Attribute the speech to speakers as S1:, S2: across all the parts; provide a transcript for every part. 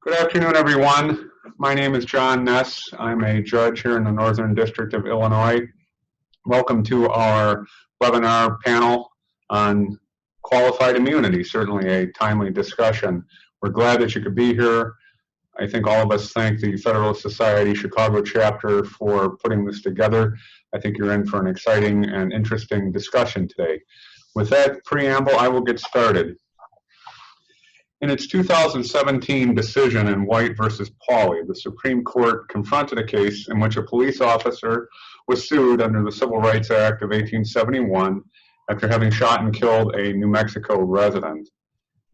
S1: Good afternoon, everyone. My name is John Kness. I'm a judge here in the Northern District of Illinois. Welcome to our webinar panel on qualified immunity, certainly a timely discussion. We're glad that you could be here. I think all of us thank the Federalist Society Chicago chapter for putting this together. I think you're in for an exciting and interesting discussion today. With that preamble, I will get started. In its 2017 decision in White versus Pauley, the Supreme Court confronted a case in which a police officer was sued under the Civil Rights Act of 1871 after having shot and killed a New Mexico resident.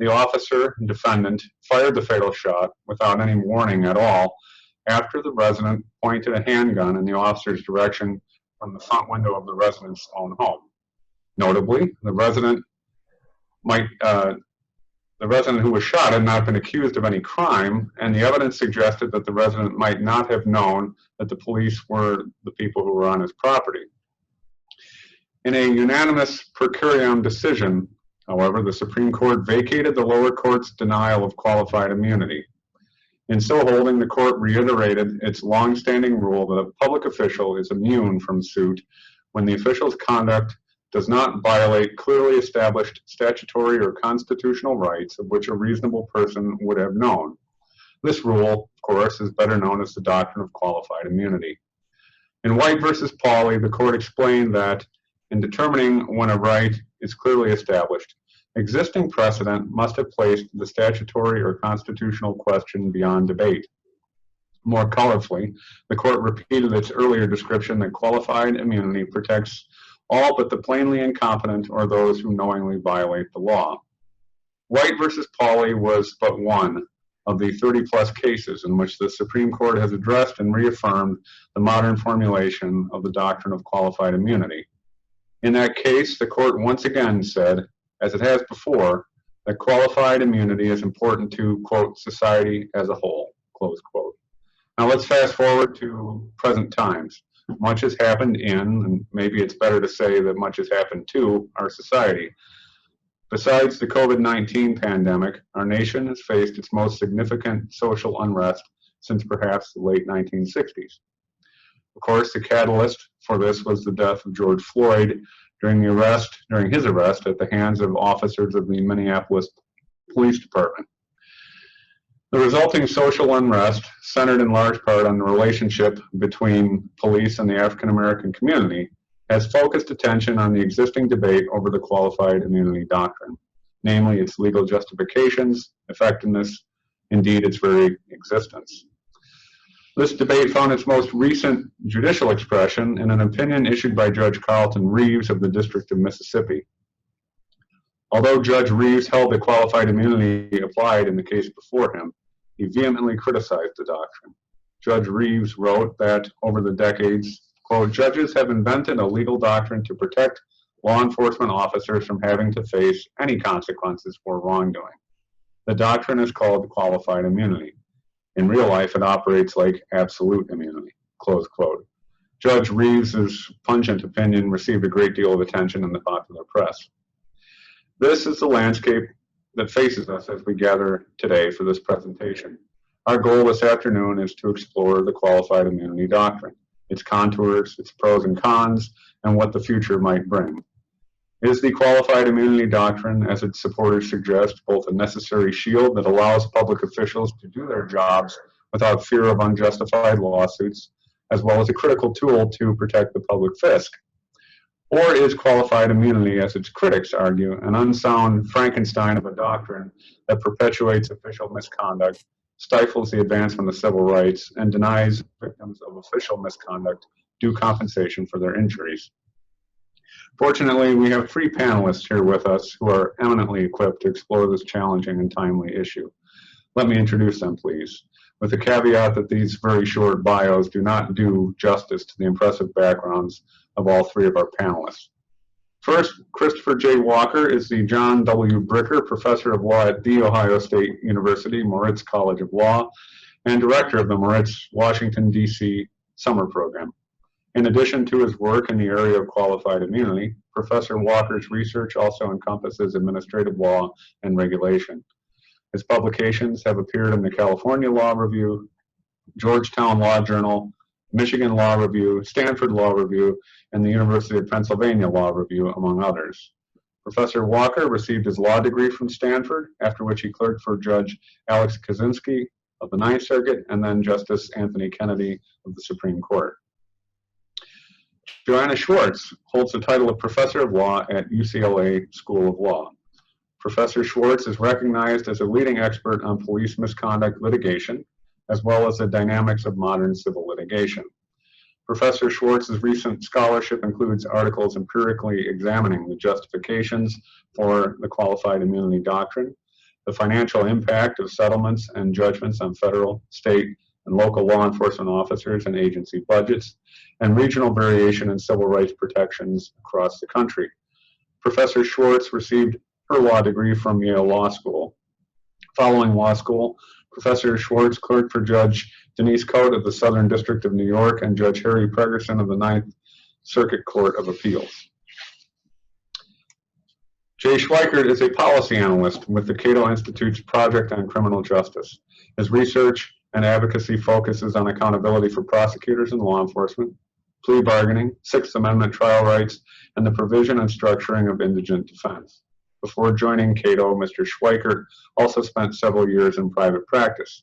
S1: The officer and defendant fired the fatal shot without any warning at all after the resident pointed a handgun in the officer's direction from the front window of the resident's own home. Notably, the resident who was shot had not been accused of any crime, and the evidence suggested that the resident might not have known that the police were the people who were on his property. In a unanimous per curiam decision, however, the Supreme Court vacated the lower court's denial of qualified immunity. In so holding, the court reiterated its long-standing rule that a public official is immune from suit when the official's conduct does not violate clearly established statutory or constitutional rights of which a reasonable person would have known. This rule, of course, is better known as the Doctrine of Qualified Immunity. In White versus Pauley, the court explained that in determining when a right is clearly established, existing precedent must have placed the statutory or constitutional question beyond debate. More colorfully, the court repeated its earlier description that qualified immunity protects all but the plainly incompetent or those who knowingly violate the law. White versus Pauley was but one of the 30-plus cases in which the Supreme Court has addressed and reaffirmed the modern formulation of the doctrine of qualified immunity. In that case, the court once again said, as it has before, that qualified immunity is important to, quote, society as a whole, close quote. Now let's fast forward to present times. Much has happened in, and maybe it's better to say that much has happened to, our society. Besides the COVID-19 pandemic, our nation has faced its most significant social unrest since perhaps the late 1960s. Of course, the catalyst for this was the death of George Floyd during his arrest at the hands of officers of the Minneapolis Police Department. The resulting social unrest centered in large part on the relationship between police and the African American community has focused attention on the existing debate over the qualified immunity doctrine, namely its legal justifications, effectiveness, indeed its very existence. This debate found its most recent judicial expression in an opinion issued by Judge Carlton Reeves of the District of Mississippi. Although Judge Reeves held that qualified immunity applied in the case before him, he vehemently criticized the doctrine. Judge Reeves wrote that over the decades, quote, judges have invented a legal doctrine to protect law enforcement officers from having to face any consequences for wrongdoing. The doctrine is called qualified immunity. In real life, it operates like absolute immunity, close quote. Judge Reeves's pungent opinion received a great deal of attention in the popular press. This is the landscape that faces us as we gather today for this presentation. Our goal this afternoon is to explore the qualified immunity doctrine, its contours, its pros and cons, and what the future might bring. Is the qualified immunity doctrine, as its supporters suggest, both a necessary shield that allows public officials to do their jobs without fear of unjustified lawsuits, as well as a critical tool to protect the public fisc? Or is qualified immunity, as its critics argue, an unsound Frankenstein of a doctrine that perpetuates official misconduct, stifles the advancement of civil rights, and denies victims of official misconduct due compensation for their injuries? Fortunately, we have three panelists here with us who are eminently equipped to explore this challenging and timely issue. Let me introduce them, please, with the caveat that these very short bios do not do justice to the impressive backgrounds of all three of our panelists. First, Christopher J. Walker is the John W. Bricker Professor of Law at The Ohio State University, Moritz College of Law, and Director of the Moritz, Washington, D.C. Summer Program. In addition to his work in the area of qualified immunity, Professor Walker's research also encompasses administrative law and regulation. His publications have appeared in the California Law Review, Georgetown Law Journal, Michigan Law Review, Stanford Law Review, and the University of Pennsylvania Law Review, among others. Professor Walker received his law degree from Stanford, after which he clerked for Judge Alex Kaczynski of the Ninth Circuit and then Justice Anthony Kennedy of the Supreme Court. Joanna Schwartz holds the title of Professor of Law at UCLA School of Law. Professor Schwartz is recognized as a leading expert on police misconduct litigation, as well as the dynamics of modern civil litigation. Professor Schwartz's recent scholarship includes articles empirically examining the justifications for the qualified immunity doctrine, the financial impact of settlements and judgments on federal, state, and local law enforcement officers and agency budgets, and regional variation in civil rights protections across the country. Professor Schwartz received her law degree from Yale Law School. Following law school, Professor Schwartz clerked for Judge Denise Cote of the Southern District of New York and Judge Harry Pregerson of the Ninth Circuit Court of Appeals. Jay Schweikert is a policy analyst with the Cato Institute's Project on Criminal Justice. His research and advocacy focuses on accountability for prosecutors and law enforcement, plea bargaining, Sixth Amendment trial rights, and the provision and structuring of indigent defense. Before joining Cato, Mr. Schweikert also spent several years in private practice.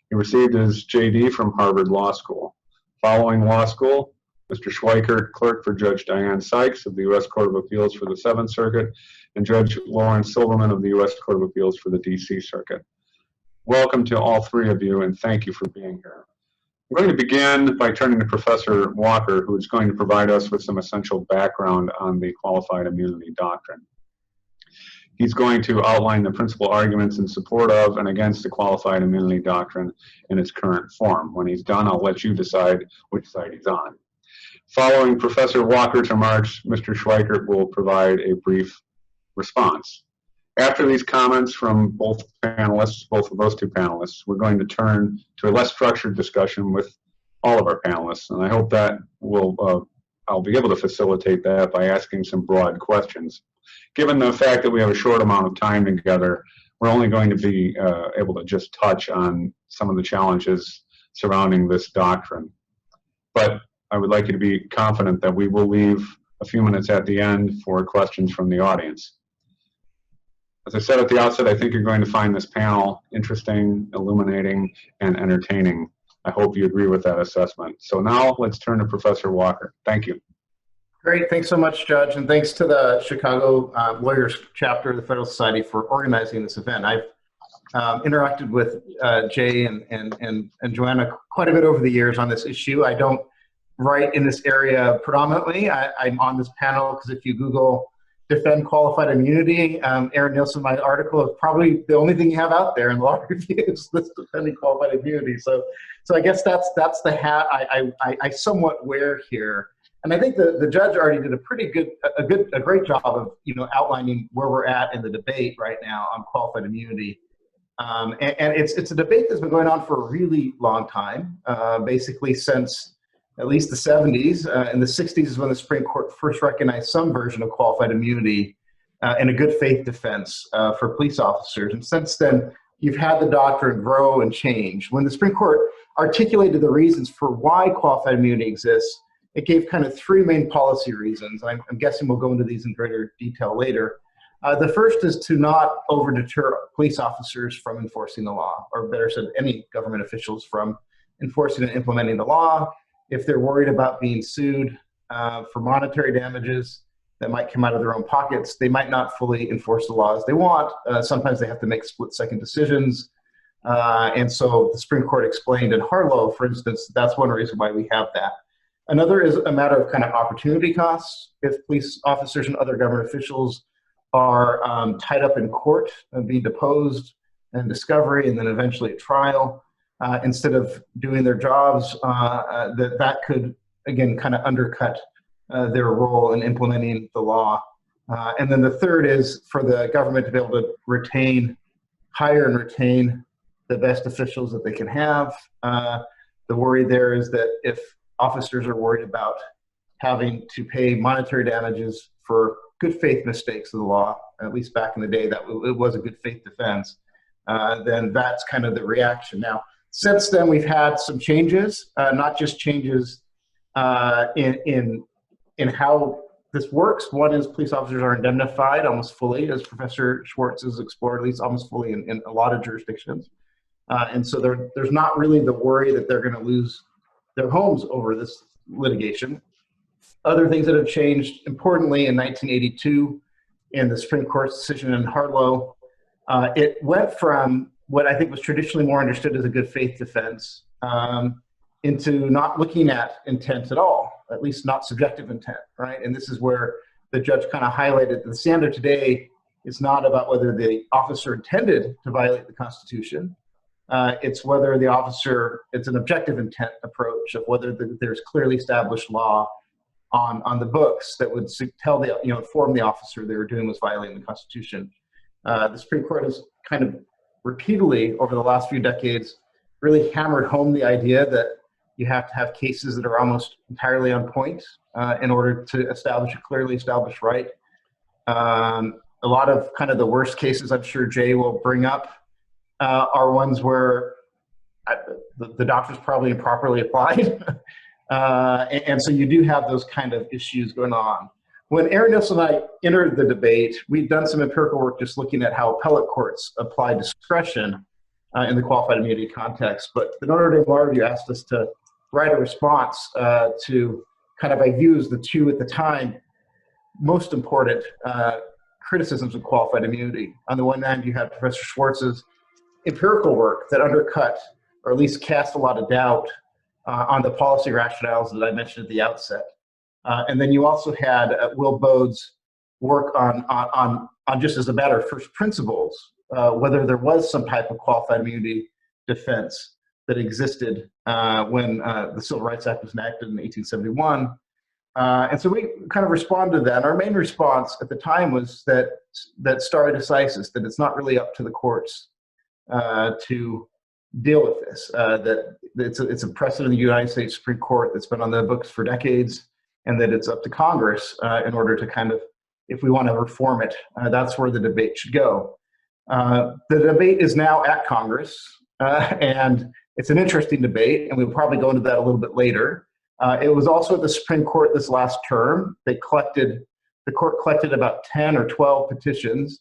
S1: He received his JD from Harvard Law School. Following law school, Mr. Schweikert clerked for Judge Diane Sykes of the U.S. Court of Appeals for the Seventh Circuit and Judge Lawrence Silverman of the U.S. Court of Appeals for the D.C. Circuit. Welcome to all three of you, and thank you for being here. I'm going to begin by turning to Professor Walker, who is going to provide us with some essential background on the qualified immunity doctrine. He's going to outline the principal arguments in support of and against the qualified immunity doctrine in its current form. When he's done, I'll let you decide which side he's on. Following Professor Walker's remarks, Mr. Schweikert will provide a brief response. After these comments from both panelists, both of those two panelists, we're going to turn to a less structured discussion with all of our panelists, and I hope that I'll be able to facilitate that by asking some broad questions. Given the fact that we have a short amount of time together, we're only going to be able to just touch on some of the challenges surrounding this doctrine. But I would like you to be confident that we will leave a few minutes at the end for questions from the audience. As I said at the outset, I think you're going to find this panel interesting, illuminating, and entertaining. I hope you agree with that assessment. So now let's turn to Professor Walker. Thank you.
S2: Great, thanks so much, Judge, and thanks to the Chicago Lawyers Chapter of the Federalist Society for organizing this event. I've interacted with Jay and Joanna quite a bit over the years on this issue. I don't write in this area predominantly. I'm on this panel because if you Google defend qualified immunity, Aaron Nielsen, my article is probably the only thing you have out there in law reviews that's defending qualified immunity. So I guess that's the hat I somewhat wear here. And I think the judge already did a great job of outlining where we're at in the debate right now on qualified immunity. And it's a debate that's been going on for a really long time, basically since at least the 70s. In the 60s is when the Supreme Court first recognized some version of qualified immunity in a good faith defense for police officers. And since then, you've had the doctrine grow and change. When the Supreme Court articulated the reasons for why qualified immunity exists, it gave kind of three main policy reasons. I'm guessing we'll go into these in greater detail later. The first is to not over-deter police officers from enforcing the law, or better said, any government officials from enforcing and implementing the law. If they're worried about being sued for monetary damages that might come out of their own pockets, they might not fully enforce the law as they want. Sometimes they have to make split-second decisions. And so the Supreme Court explained in Harlow, for instance, that's one reason why we have that. Another is a matter of kind of opportunity costs. If police officers and other government officials are tied up in court and being deposed and discovery and then eventually at trial, instead of doing their jobs, that could, again, kind of undercut their role in implementing the law. And then the third is for the government to be able to hire and retain the best officials that they can have. The worry there is that if officers are worried about having to pay monetary damages for good faith mistakes of the law, at least back in the day, that it was a good faith defense. then that's kind of the reaction. Now, since then, we've had some changes, not just changes in how this works. One is police officers are indemnified almost fully, as Professor Schwartz has explored, at least almost fully in a lot of jurisdictions. And so there's not really the worry that they're going to lose their homes over this litigation. Other things that have changed, importantly, in 1982, in the Supreme Court's decision in Harlow, it went from what I think was traditionally more understood as a good faith defense into not looking at intent at all, at least not subjective intent, right? And this is where the judge kind of highlighted the standard today is not about whether the officer intended to violate the Constitution. It's whether the officer, it's an objective intent approach of whether there's clearly established law on the books that would tell the, inform the officer they were doing was violating the Constitution. The Supreme Court has kind of repeatedly over the last few decades really hammered home the idea that you have to have cases that are almost entirely on point in order to establish a clearly established right. A lot of kind of the worst cases I'm sure Jay will bring up are ones where the doctrine's probably improperly applied. And so you do have those kind of issues going on. When Aaron Nielsen and I entered the debate, we'd done some empirical work just looking at how appellate courts apply discretion in the qualified immunity context. But the Notre Dame Law Review asked us to write a response to kind of, I used the two at the time, most important criticisms of qualified immunity. On the one hand, you had Professor Schwartz's empirical work that undercut, or at least cast a lot of doubt on the policy rationales that I mentioned at the outset. And then you also had Will Bode's work on just as a matter of first principles, whether there was some type of qualified immunity defense that existed when the Civil Rights Act was enacted in 1871. And so we kind of responded to that. And our main response at the time was that stare decisis, that it's not really up to the courts to deal with this, that it's a precedent in the United States Supreme Court that's been on the books for decades, and that it's up to Congress in order to kind of, if we want to reform it, that's where the debate should go. The debate is now at Congress, and it's an interesting debate, and we'll probably go into that a little bit later. It was also at the Supreme Court this last term. The court collected about 10 or 12 petitions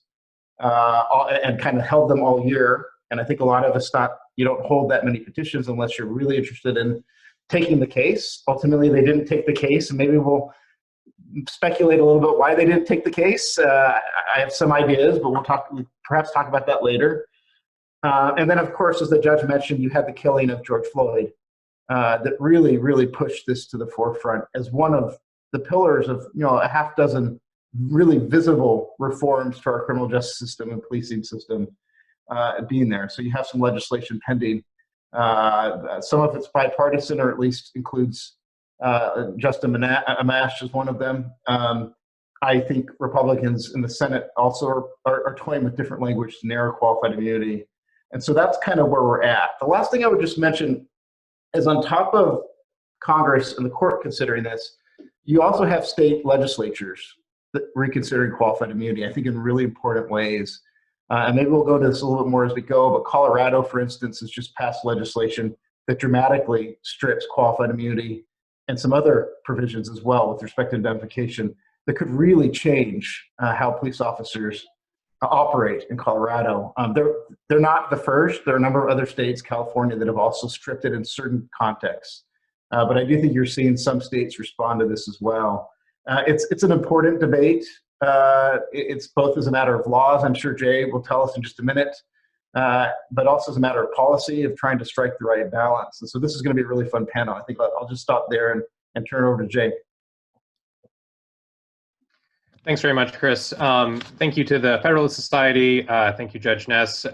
S2: and kind of held them all year. And I think a lot of us thought you don't hold that many petitions unless you're really interested in taking the case. Ultimately, they didn't take the case, and maybe we'll speculate a little bit why they didn't take the case. I have some ideas, but we'll perhaps talk about that later. And then, of course, as the judge mentioned, you had the killing of George Floyd that really, really pushed this to the forefront as one of the pillars of a half dozen really visible reforms to our criminal justice system and policing system being there. So you have some legislation pending. Some of it's bipartisan, or at least includes Justin Amash is one of them. I think Republicans in the Senate also are toying with different language to narrow qualified immunity. And so that's kind of where we're at. The last thing I would just mention is on top of Congress and the court considering this, you also have state legislatures that reconsidering qualified immunity, I think in really important ways. And maybe we'll go into this a little bit more as we go, but Colorado, for instance, has just passed legislation that dramatically strips qualified immunity and some other provisions as well with respect to indemnification that could really change how police officers operate in Colorado. They're not the first. There are a number of other states, California, that have also stripped it in certain contexts. But I do think you're seeing some states respond to this as well. It's an important debate. It's both as a matter of laws, I'm sure Jay will tell us in just a minute, but also as a matter of policy of trying to strike the right balance. And so this is going to be a really fun panel. I think I'll just stop there and turn it over to Jay.
S3: Thanks very much, Chris. Thank you to the Federalist Society. Thank you, Judge Kness,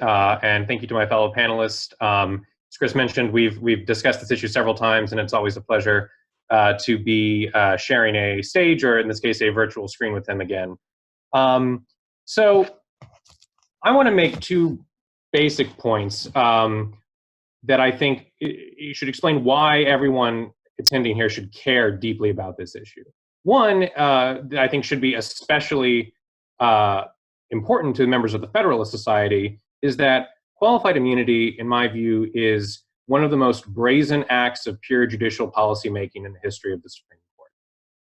S3: and thank you to my fellow panelists. As Chris mentioned, we've discussed this issue several times, and it's always a pleasure to be sharing a stage, or in this case, a virtual screen with them again. So I want to make two basic points that I think you should explain why everyone attending here should care deeply about this issue. One that I think should be especially important to the members of the Federalist Society is that qualified immunity, in my view, is one of the most brazen acts of pure judicial policymaking in the history of the Supreme Court.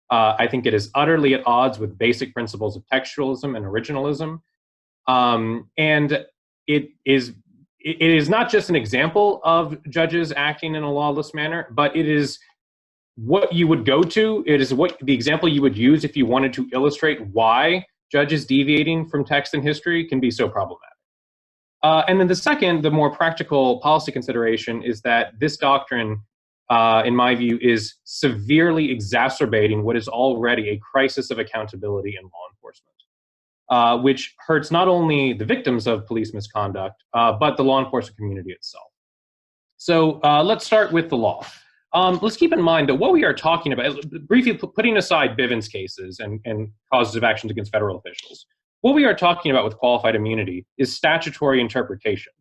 S3: I think it is utterly at odds with basic principles of textualism and originalism. And it is not just an example of judges acting in a lawless manner, but it is what you would go to. It is what the example you would use if you wanted to illustrate why judges deviating from text and history can be so problematic. And then the second, the more practical policy consideration, is that this doctrine, in my view, is severely exacerbating what is already a crisis of accountability in law enforcement, which hurts not only the victims of police misconduct, but the law enforcement community itself. So let's start with the law. Let's keep in mind that what we are talking about, briefly putting aside Bivens cases and causes of actions against federal officials, what we are talking about with qualified immunity is statutory interpretation.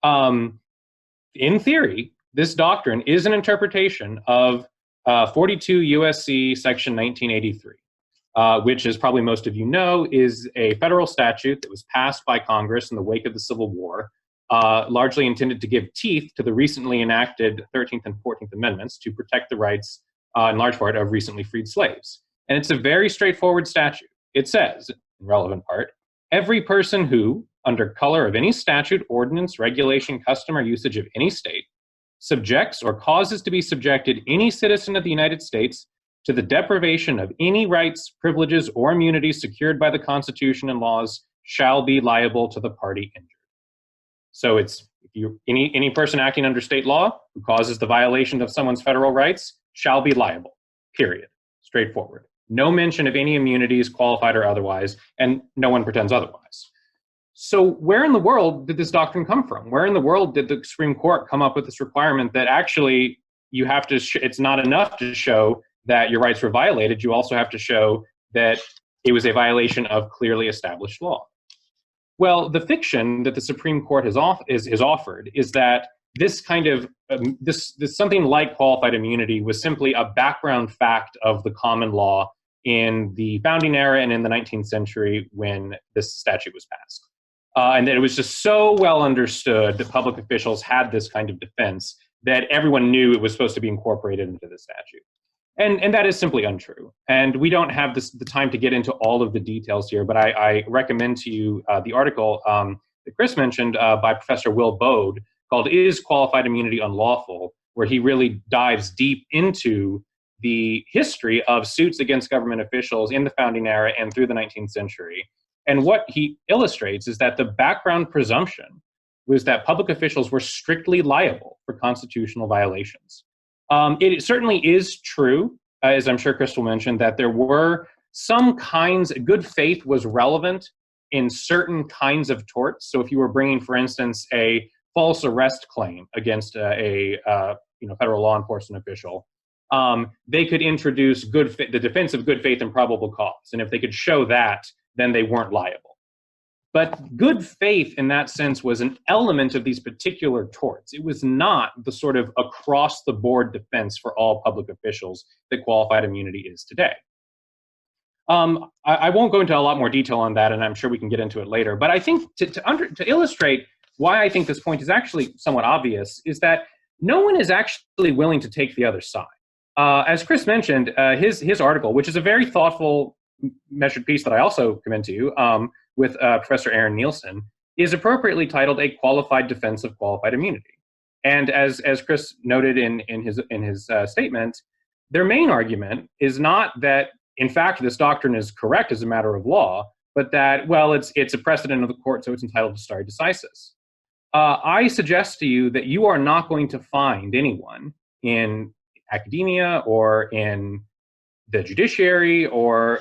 S3: In theory, this doctrine is an interpretation of 42 USC section 1983, which, as probably most of you know, is a federal statute that was passed by Congress in the wake of the Civil War, largely intended to give teeth to the recently enacted 13th and 14th Amendments to protect the rights, in large part, of recently freed slaves. And it's a very straightforward statute. It says, in relevant part, every person who, under color of any statute, ordinance, regulation, custom, or usage of any state, subjects or causes to be subjected any citizen of the United States to the deprivation of any rights, privileges, or immunities secured by the Constitution and laws shall be liable to the party injured. So it's any person acting under state law who causes the violation of someone's federal rights shall be liable, period. Straightforward. No mention of any immunities, qualified or otherwise, and no one pretends otherwise. So where in the world did this doctrine come from? Where in the world did the Supreme Court come up with this requirement that actually you have to, it's not enough to show that your rights were violated, you also have to show that it was a violation of clearly established law? Well, the fiction that the Supreme Court has offered is that this kind of, this something like qualified immunity was simply a background fact of the common law in the founding era and in the 19th century when this statute was passed. And that it was just so well understood that public officials had this kind of defense that everyone knew it was supposed to be incorporated into the statute. And that is simply untrue. And we don't have the time to get into all of the details here, but I recommend to you the article that Chris mentioned by Professor Will Bode called Is Qualified Immunity Unlawful?, where he really dives deep into the history of suits against government officials in the founding era and through the 19th century. And what he illustrates is that the background presumption was that public officials were strictly liable for constitutional violations. It certainly is true, as I'm sure Crystal mentioned, that there were some kinds, good faith was relevant in certain kinds of torts. So if you were bringing, for instance, a false arrest claim against a federal law enforcement official, they could introduce the defense of good faith and probable cause. And if they could show that, then they weren't liable. But good faith in that sense was an element of these particular torts. It was not the sort of across-the-board defense for all public officials that qualified immunity is today. I won't go into a lot more detail on that, and I'm sure we can get into it later. But I think to illustrate why I think this point is actually somewhat obvious is that no one is actually willing to take the other side. As Chris mentioned, his article, which is a very thoughtful, measured piece that I also commend to you, with Professor Aaron Nielsen, is appropriately titled A Qualified Defense of Qualified Immunity. And as Chris noted in his statement, their main argument is not that, in fact, this doctrine is correct as a matter of law, but that, well, it's a precedent of the court, so it's entitled to stare decisis. I suggest to you that you are not going to find anyone in academia or in the judiciary or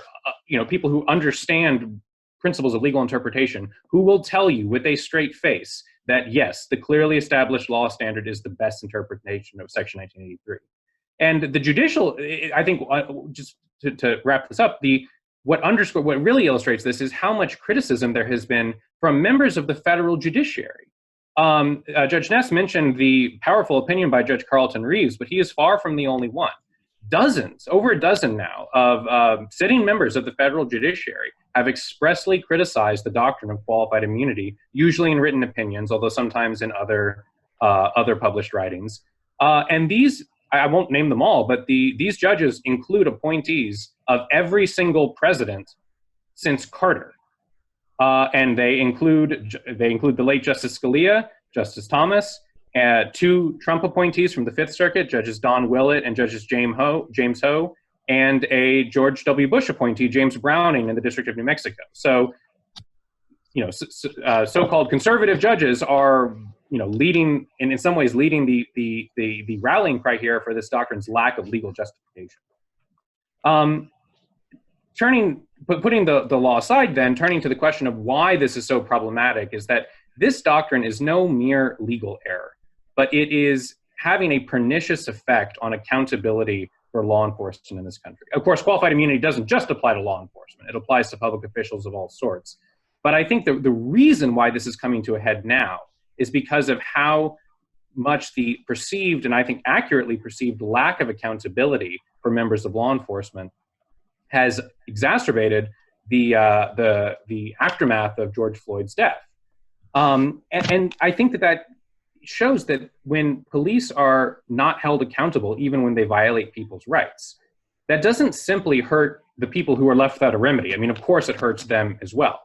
S3: people who understand principles of legal interpretation who will tell you with a straight face that, yes, the clearly established law standard is the best interpretation of Section 1983. And the judicial, I think, just to wrap this up, what really illustrates this is how much criticism there has been from members of the federal judiciary. Judge Kness mentioned the powerful opinion by Judge Carlton Reeves, but he is far from the only one. over a dozen now, of sitting members of the federal judiciary have expressly criticized the doctrine of qualified immunity, usually in written opinions, although sometimes in other published writings. And these, I won't name them all, but these judges include appointees of every single president since Carter. And they include the late Justice Scalia, Justice Thomas, 2 Trump appointees from the Fifth Circuit, Judges Don Willett and Judges James Ho, and a George W. Bush appointee, James Browning, in the District of New Mexico. So, so-called conservative judges are, leading, and in some ways leading the rallying cry here for this doctrine's lack of legal justification. Putting the law aside, then turning to the question of why this is so problematic, is that this doctrine is no mere legal error, but it is having a pernicious effect on accountability for law enforcement in this country. Of course, qualified immunity doesn't just apply to law enforcement. It applies to public officials of all sorts. But I think the reason why this is coming to a head now is because of how much the perceived, and I think accurately perceived, lack of accountability for members of law enforcement has exacerbated the aftermath of George Floyd's death. And I think that shows that when police are not held accountable, even when they violate people's rights, that doesn't simply hurt the people who are left without a remedy. I mean, of course, it hurts them as well.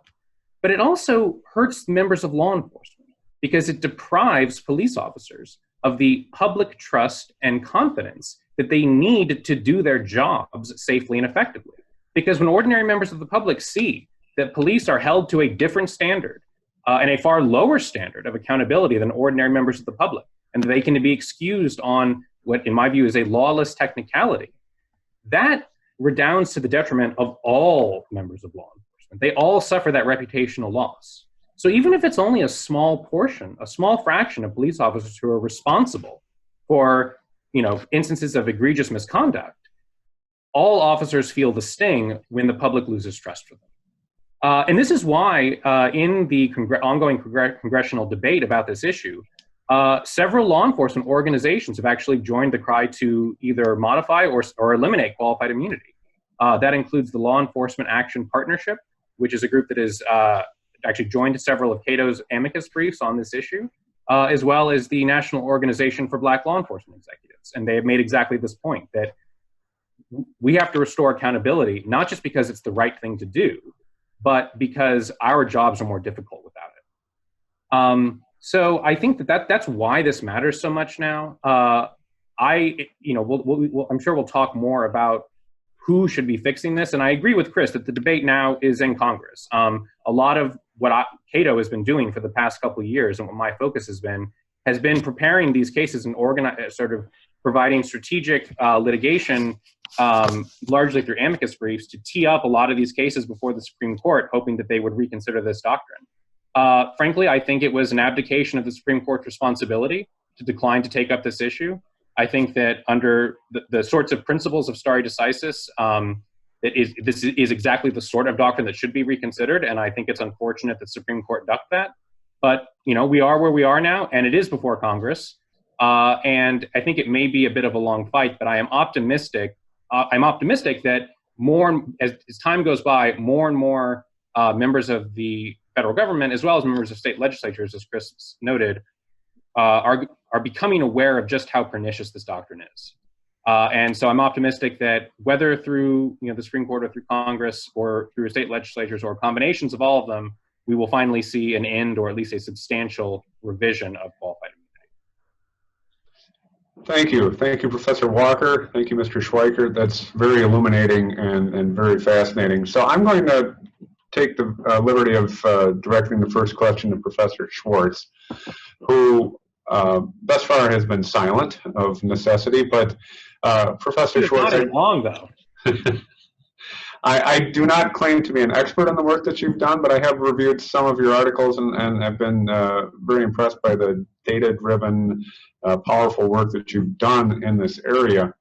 S3: But it also hurts members of law enforcement because it deprives police officers of the public trust and confidence that they need to do their jobs safely and effectively. Because when ordinary members of the public see that police are held to a different standard and a far lower standard of accountability than ordinary members of the public, and that they can be excused on what, in my view, is a lawless technicality, that redounds to the detriment of all members of law enforcement. They all suffer that reputational loss. So even if it's only a small portion, a small fraction of police officers who are responsible for, instances of egregious misconduct, all officers feel the sting when the public loses trust for them. And this is why in the ongoing congressional debate about this issue, several law enforcement organizations have actually joined the cry to either modify or eliminate qualified immunity. That includes the Law Enforcement Action Partnership, which is a group that has actually joined several of Cato's amicus briefs on this issue, as well as the National Organization for Black Law Enforcement Executives. And they have made exactly this point, that we have to restore accountability, not just because it's the right thing to do, but because our jobs are more difficult without it. So I think that's why this matters so much now. I'm sure we'll talk more about who should be fixing this. And I agree with Chris that the debate now is in Congress. A lot of what Cato has been doing for the past couple of years, and what my focus has been preparing these cases and sort of providing strategic litigation, largely through amicus briefs, to tee up a lot of these cases before the Supreme Court, hoping that they would reconsider this doctrine. Frankly, I think it was an abdication of the Supreme Court's responsibility to decline to take up this issue. I think that under the sorts of principles of stare decisis, this is exactly the sort of doctrine that should be reconsidered, and I think it's unfortunate that the Supreme Court ducked that. But we are where we are now, and it is before Congress. And I think it may be a bit of a long fight, but I am optimistic. I'm optimistic that as time goes by, more and more members of the federal government, as well as members of state legislatures, as Chris noted, are becoming aware of just how pernicious this doctrine is. And so I'm optimistic that whether through the Supreme Court or through Congress or through state legislatures or combinations of all of them, we will finally see an end, or at least a substantial revision of qualified immunity.
S1: Thank you. Thank you, Professor Walker. Thank you, Mr. Schweikert. That's very illuminating and very fascinating. So I'm going to take the liberty of directing the first question to Professor Schwartz, who thus far has been silent of necessity, but Professor Schwartz—
S3: Not long, though.
S1: I do not claim to be an expert on the work that you've done, but I have reviewed some of your articles and have been very impressed by the data-driven, powerful work that you've done in this area.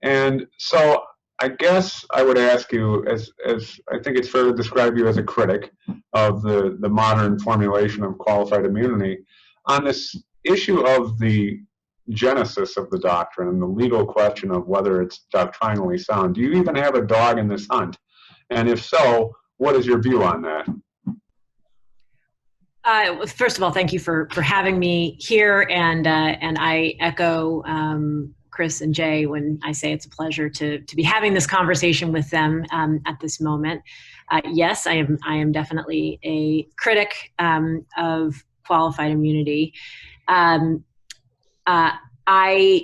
S1: And so I guess I would ask you, as I think it's fair to describe you as a critic of the modern formulation of qualified immunity, on this issue of the genesis of the doctrine and the legal question of whether it's doctrinally sound. Do you even have a dog in this hunt? And if so, what is your view on that?
S4: First of all, thank you for having me here, and I echo Chris and Jay when I say it's a pleasure to be having this conversation with them at this moment. Yes, I am definitely a critic of qualified immunity. I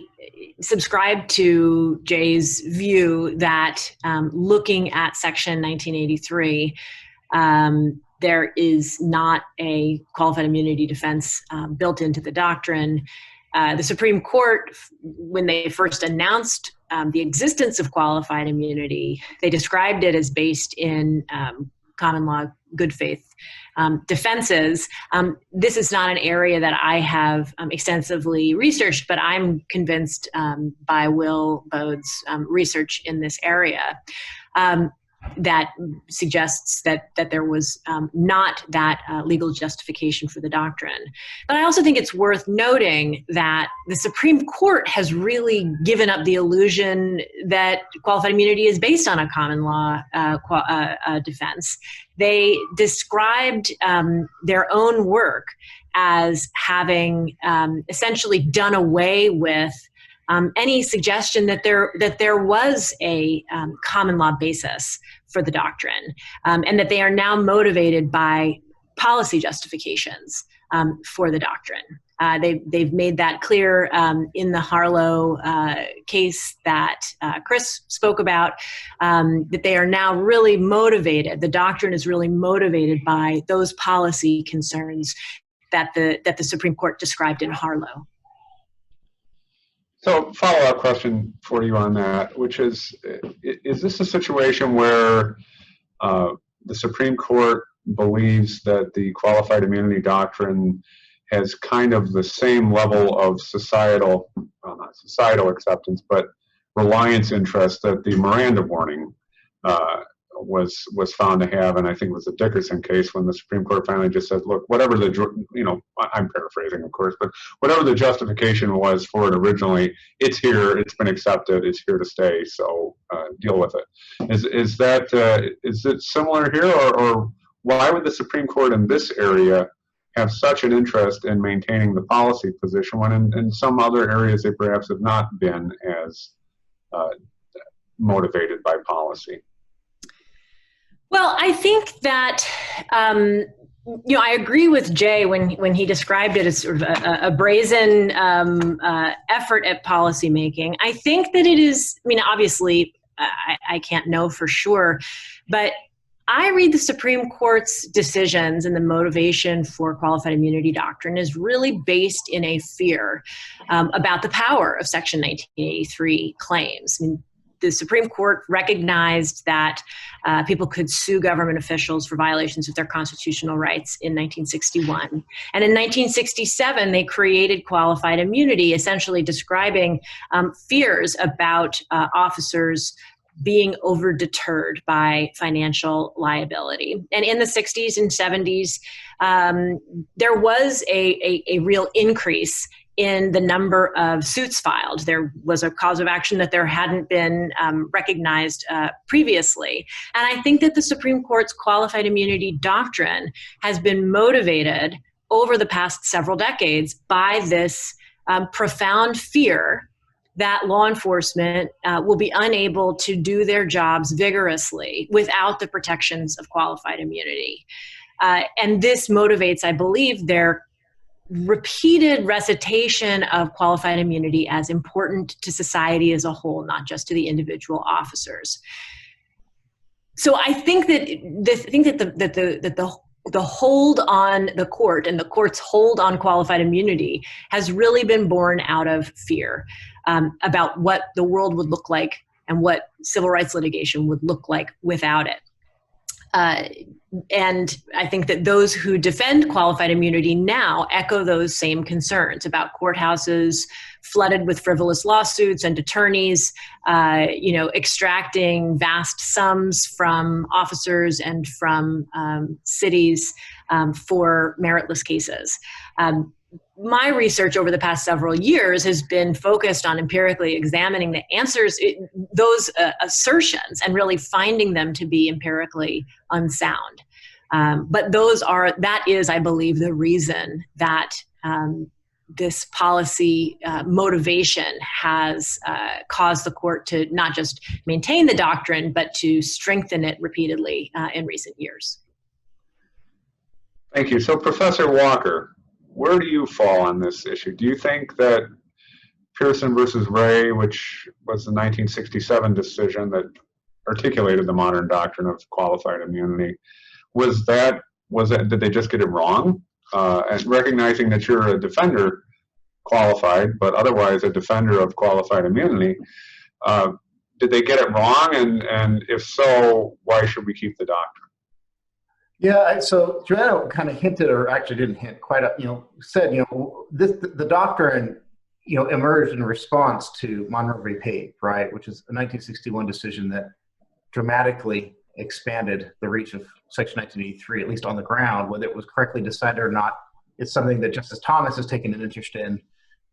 S4: subscribe to Jay's view that looking at Section 1983, there is not a qualified immunity defense built into the doctrine. The Supreme Court, when they first announced the existence of qualified immunity, they described it as based in common law good faith defenses. This is not an area that I have extensively researched, but I'm convinced by Will Bode's research in this area that suggests that there was not that legal justification for the doctrine. But I also think it's worth noting that the Supreme Court has really given up the illusion that qualified immunity is based on a common law defense. They described their own work as having essentially done away with any suggestion that there was a common law basis for the doctrine, and that they are now motivated by policy justifications for the doctrine. They've made that clear in the Harlow case that Chris spoke about, that they are now really motivated. The doctrine is really motivated by those policy concerns that the Supreme Court described in Harlow.
S1: So, follow-up question for you on that, which is this a situation where the Supreme Court believes that the qualified immunity doctrine has kind of the same level of societal, well, not societal acceptance, but reliance interest that the Miranda warning was found to have? And I think it was the Dickerson case when the Supreme Court finally just said, look, whatever the, I'm paraphrasing, of course, but whatever the justification was for it originally, it's here, it's been accepted, it's here to stay, so deal with it. Is it similar here, or why would the Supreme Court in this area have such an interest in maintaining the policy position when in some other areas they perhaps have not been as motivated by policy?
S4: Well, I think that, I agree with Jay when he described it as sort of a brazen effort at policymaking. I think that it is, obviously, I can't know for sure, but I read the Supreme Court's decisions and the motivation for qualified immunity doctrine is really based in a fear about the power of Section 1983 claims. The Supreme Court recognized that people could sue government officials for violations of their constitutional rights in 1961. And in 1967, they created qualified immunity, essentially describing fears about officers being over-deterred by financial liability. And in the 60s and 70s, there was a real increase in the number of suits filed. There was a cause of action that there hadn't been recognized previously. And I think that the Supreme Court's qualified immunity doctrine has been motivated over the past several decades by this profound fear that law enforcement will be unable to do their jobs vigorously without the protections of qualified immunity. And this motivates, I believe, their repeated recitation of qualified immunity as important to society as a whole, not just to the individual officers. So I think that the hold on the court and the court's hold on qualified immunity has really been born out of fear about what the world would look like and what civil rights litigation would look like without it. And I think that those who defend qualified immunity now echo those same concerns about courthouses flooded with frivolous lawsuits and attorneys, extracting vast sums from officers and from cities for meritless cases. my research over the past several years has been focused on empirically examining the answers, those assertions, and really finding them to be empirically unsound. But that is, I believe, the reason that this policy motivation has caused the court to not just maintain the doctrine, but to strengthen it repeatedly in recent years.
S1: Thank you. So, Professor Walker, where do you fall on this issue? Do you think that Pearson versus Ray, which was the 1967 decision that articulated the modern doctrine of qualified immunity, did they just get it wrong? And recognizing that you're a defender qualified, but otherwise a defender of qualified immunity, did they get it wrong? And if so, why should we keep the doctrine?
S2: Yeah, so Joanna kind of hinted, or actually didn't hint quite, said, the doctrine, emerged in response to Monroe v. Pape, right, which is a 1961 decision that dramatically expanded the reach of Section 1983, at least on the ground. Whether it was correctly decided or not, it's something that Justice Thomas has taken an interest in.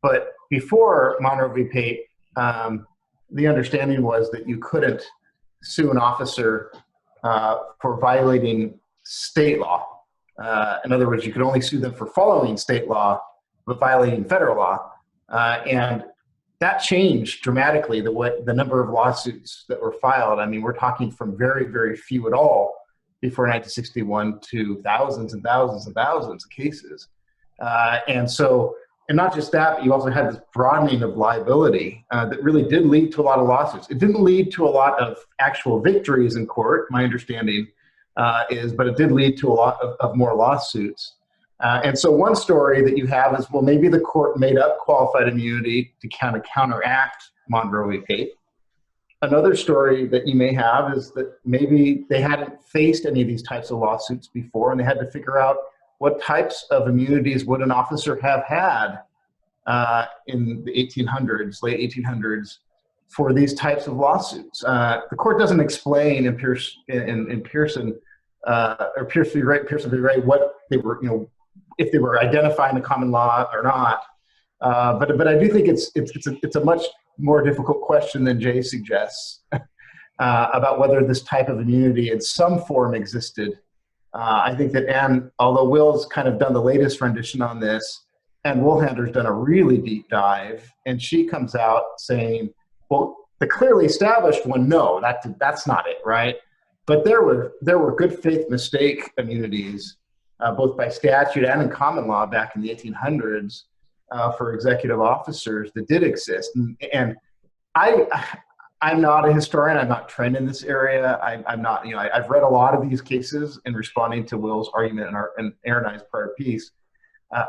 S2: But before Monroe v. Pape, the understanding was that you couldn't sue an officer for violating state law. In other words, you could only sue them for following state law, but violating federal law. And that changed dramatically the number of lawsuits that were filed. I mean, we're talking from very, very few at all before 1961 to thousands and thousands and thousands of cases. And not just that, but you also had this broadening of liability that really did lead to a lot of lawsuits. It didn't lead to a lot of actual victories in court, my understanding but it did lead to a lot of more lawsuits. And so one story that you have is, well, maybe the court made up qualified immunity to kind of counteract Monroe v. Pape. Another story that you may have is that maybe they hadn't faced any of these types of lawsuits before, and they had to figure out what types of immunities would an officer have had in the 1800s, late 1800s, for these types of lawsuits. The court doesn't explain in Pearson v. Ray what they were, if they were identifying the common law or not. But I do think it's a much more difficult question than Jay suggests about whether this type of immunity in some form existed. I think that although Will's kind of done the latest rendition on this, Ann Woolhander's done a really deep dive, and she comes out saying, well, the clearly established one, no, that's not it, right? But there were good faith mistake immunities, both by statute and in common law back in the 1800s for executive officers that did exist. And I'm not a historian. I'm not trained in this area. I'm not, I've read a lot of these cases in responding to Will's argument and Aaron and I's prior piece.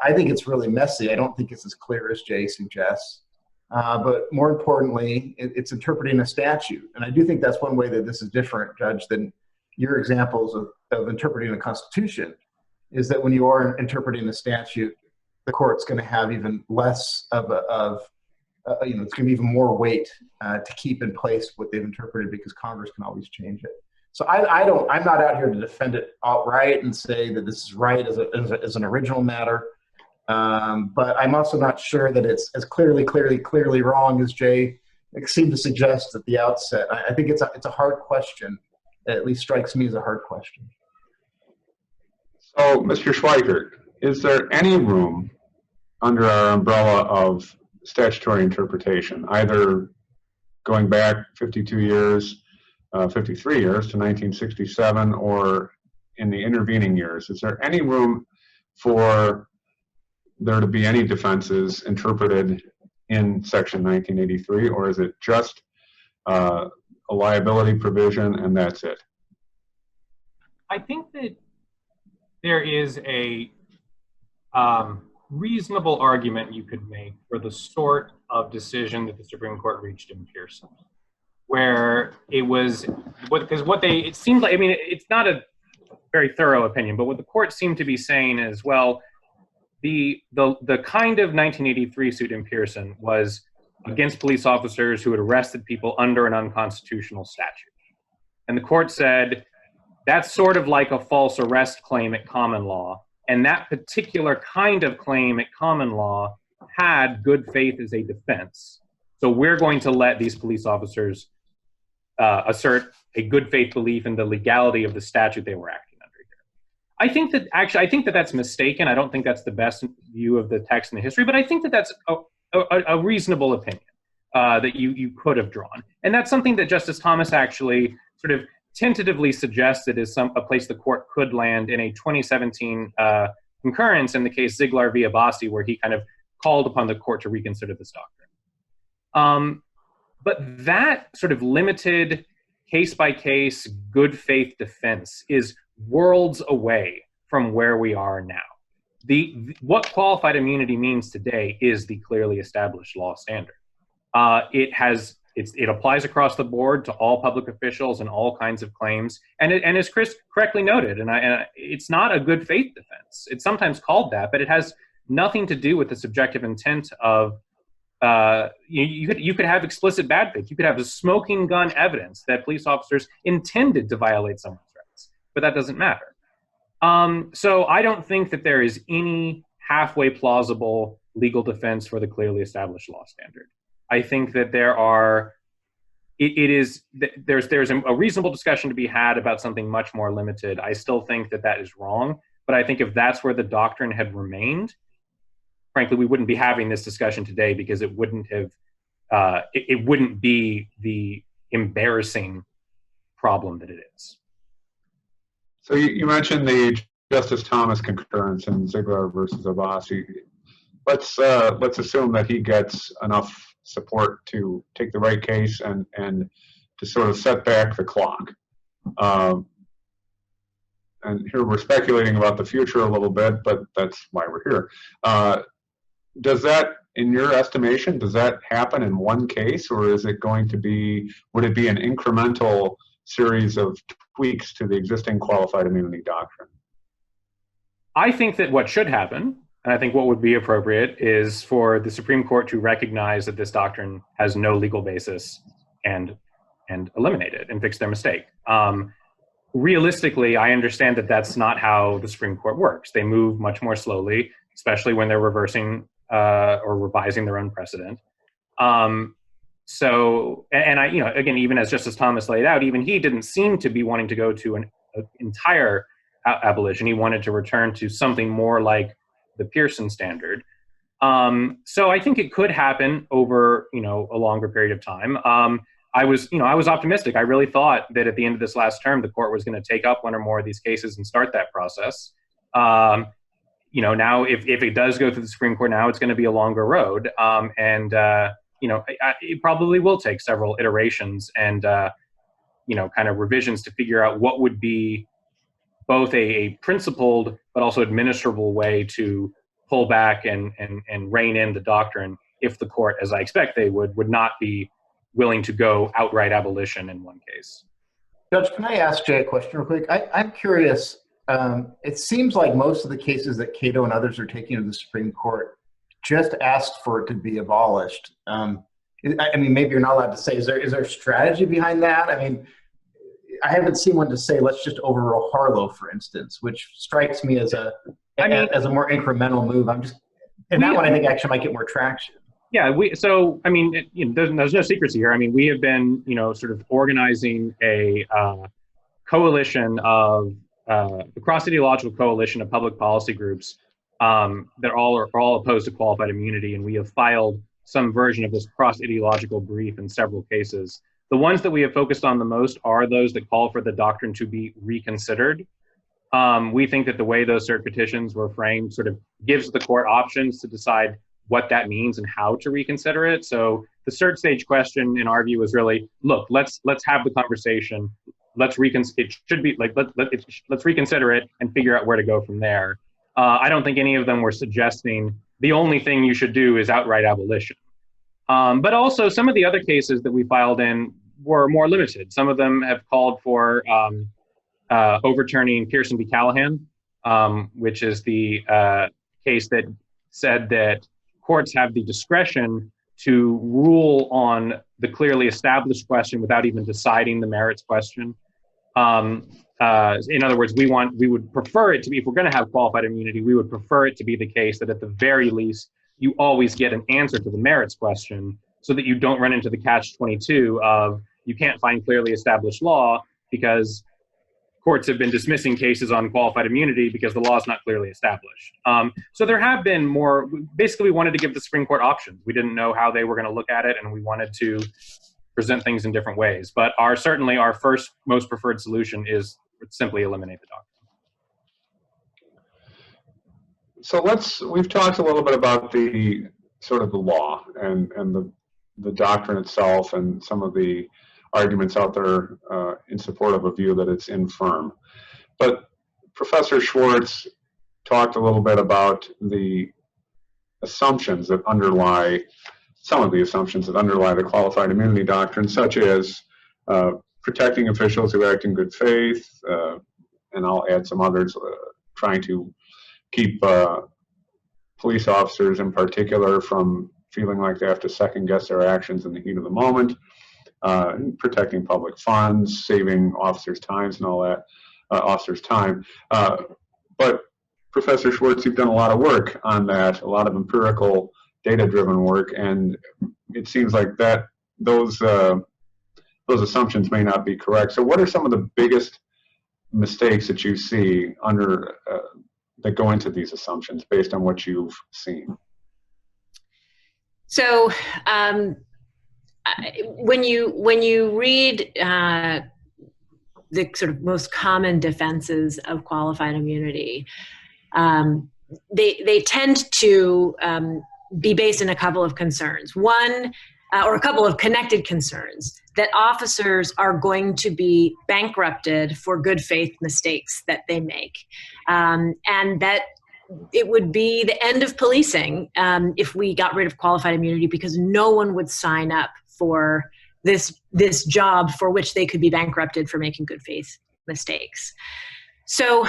S2: I think it's really messy. I don't think it's as clear as Jay suggests. But more importantly, it's interpreting a statute. And I do think that's one way that this is different, Judge, than your examples of interpreting a constitution, is that when you are interpreting a statute, the court's going to have even less it's going to be even more weight to keep in place what they've interpreted, because Congress can always change it. So I'm not out here to defend it outright and say that this is right as an original matter. But I'm also not sure that it's as clearly wrong as Jay seemed to suggest at the outset. I think it's a hard question. It at least strikes me as a hard question.
S1: So, Mr. Schweikert, is there any room under our umbrella of statutory interpretation, either going back 53 years to 1967, or in the intervening years? Is there any room for there to be any defenses interpreted in Section 1983, or is it just a liability provision and that's it?
S3: I think that there is a reasonable argument you could make for the sort of decision that the Supreme Court reached in Pearson, where it was, because it seemed like, I mean, it's not a very thorough opinion, but what the court seemed to be saying is, well, the kind of 1983 suit in Pearson was against police officers who had arrested people under an unconstitutional statute. And the court said, that's sort of like a false arrest claim at common law, And that particular kind of claim at common law had good faith as a defense. So we're going to let these police officers assert a good faith belief in the legality of the statute they were acting under here. I think that that's mistaken. I don't think that's the best view of the text and the history, but I think that that's a reasonable opinion that you could have drawn. And that's something that Justice Thomas actually sort of tentatively suggested is a place the court could land in a 2017 concurrence in the case Ziegler v. Abbasi, where he kind of called upon the court to reconsider this doctrine. But that sort of limited case-by-case good faith defense is worlds away from where we are now. What qualified immunity means today is the clearly established law standard. It applies across the board to all public officials and all kinds of claims. And as Chris correctly noted, and it's not a good faith defense. It's sometimes called that, but it has nothing to do with the subjective intent of, you could have explicit bad faith. You could have a smoking gun evidence that police officers intended to violate someone's rights, but that doesn't matter. So I don't think that there is any halfway plausible legal defense for the clearly established law standard. I think that there's a reasonable discussion to be had about something much more limited. I still think that is wrong, but I think if that's where the doctrine had remained, frankly, we wouldn't be having this discussion today because it wouldn't be the embarrassing problem that it is.
S1: So you mentioned the Justice Thomas concurrence in Ziegler versus Abbasi. Let's assume that he gets enough support to take the right case and to sort of set back the clock. And here we're speculating about the future a little bit, but that's why we're here. Does that, in your estimation, does that happen in one case, or is it going to be, would it be an incremental series of tweaks to the existing qualified immunity doctrine?
S3: I think that what should happen, and I think what would be appropriate, is for the Supreme Court to recognize that this doctrine has no legal basis and eliminate it and fix their mistake. Realistically, I understand that that's not how the Supreme Court works. They move much more slowly, especially when they're reversing or revising their own precedent. So, and I, again, even as Justice Thomas laid out, even he didn't seem to be wanting to go to an entire abolition. He wanted to return to something more like the Pearson standard. So I think it could happen over, a longer period of time. I was optimistic. I really thought that at the end of this last term, the court was going to take up one or more of these cases and start that process. Now if it does go through the Supreme Court now, it's going to be a longer road. It probably will take several iterations and, kind of revisions to figure out what would be both a principled but also administrable way to pull back and rein in the doctrine if the court, as I expect they would not be willing to go outright abolition in one case.
S2: Judge, can I ask Jay a question real quick? I'm curious. It seems like most of the cases that Cato and others are taking to the Supreme Court just asked for it to be abolished. Maybe you're not allowed to say, is there strategy behind that? I haven't seen one to say, let's just overrule Harlow, for instance, which strikes me as a more incremental move. That one I think actually might get more traction.
S3: Yeah, there's no secrecy here. We have been, sort of organizing a coalition of the cross-ideological coalition of public policy groups that are all opposed to qualified immunity, and we have filed some version of this cross-ideological brief in several cases. The ones that we have focused on the most are those that call for the doctrine to be reconsidered. We think that the way those cert petitions were framed sort of gives the court options to decide what that means and how to reconsider it. So the cert stage question, in our view, is really, look, let's have the conversation. Let's reconsider it and figure out where to go from there. I don't think any of them were suggesting the only thing you should do is outright abolition. But also some of the other cases that we filed in were more limited. Some of them have called for overturning Pearson v. Callahan, which is the case that said that courts have the discretion to rule on the clearly established question without even deciding the merits question. In other words, we would prefer it to be, if we're going to have qualified immunity, we would prefer it to be the case that at the very least, you always get an answer to the merits question so that you don't run into the catch-22 of you can't find clearly established law because courts have been dismissing cases on qualified immunity because the law is not clearly established. So there have been more, basically we wanted to give the Supreme Court options. We didn't know how they were going to look at it, and we wanted to present things in different ways. But certainly our first most preferred solution is simply eliminate the doctrine.
S1: So we've talked a little bit about the sort of the law and the doctrine itself and some of the arguments out there in support of a view that it's infirm. But Professor Schwartz talked a little bit about the assumptions that underlie, some of the assumptions that underlie the qualified immunity doctrine, such as protecting officials who act in good faith, and I'll add some others, trying to keep police officers in particular from feeling like they have to second guess their actions in the heat of the moment, protecting public funds, saving officers' times and all that, officers' time. But Professor Schwartz, you've done a lot of work on that, a lot of empirical, data-driven work, and it seems like that those assumptions may not be correct. So what are some of the biggest mistakes that you see that go into these assumptions based on what you've seen?
S4: So when you read the sort of most common defenses of qualified immunity, they tend to be based in a couple of concerns. One, or a couple of connected concerns, that officers are going to be bankrupted for good faith mistakes that they make, and that it would be the end of policing if we got rid of qualified immunity, because no one would sign up for this job for which they could be bankrupted for making good faith mistakes. So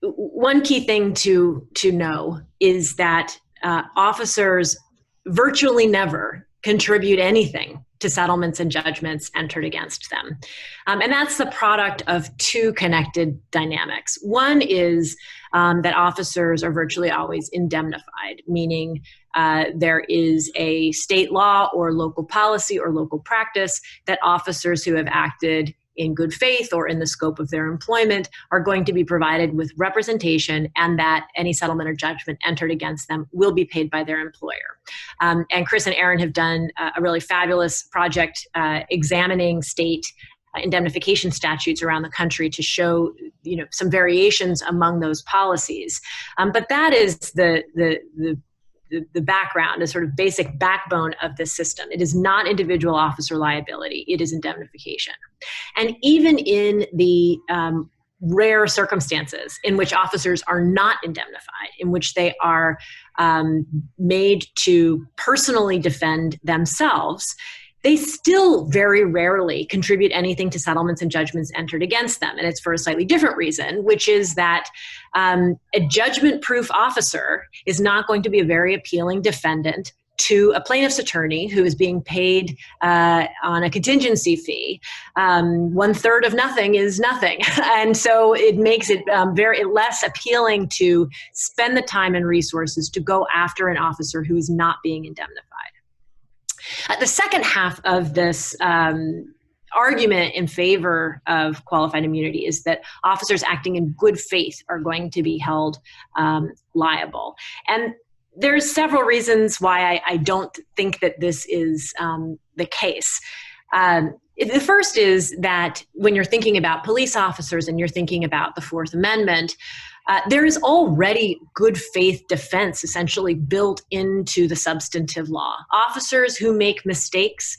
S4: one key thing to know is that officers virtually never contribute anything to settlements and judgments entered against them. And that's the product of two connected dynamics. One is that officers are virtually always indemnified, meaning there is a state law or local policy or local practice that officers who have acted in good faith or in the scope of their employment are going to be provided with representation, and that any settlement or judgment entered against them will be paid by their employer. And Chris and Aaron have done a really fabulous project examining state indemnification statutes around the country to show, some variations among those policies. But that is the background, a sort of basic backbone of this system. It is not individual officer liability, it is indemnification. And even in the rare circumstances in which officers are not indemnified, in which they are made to personally defend themselves, they still very rarely contribute anything to settlements and judgments entered against them. And it's for a slightly different reason, which is that a judgment-proof officer is not going to be a very appealing defendant to a plaintiff's attorney who is being paid on a contingency fee. 1/3 of nothing is nothing. And so it makes it very less appealing to spend the time and resources to go after an officer who is not being indemnified. The second half of this argument in favor of qualified immunity is that officers acting in good faith are going to be held liable. And there's several reasons why I don't think that this is the case. The first is that when you're thinking about police officers and you're thinking about the Fourth Amendment, there is already good faith defense essentially built into the substantive law. Officers who make mistakes,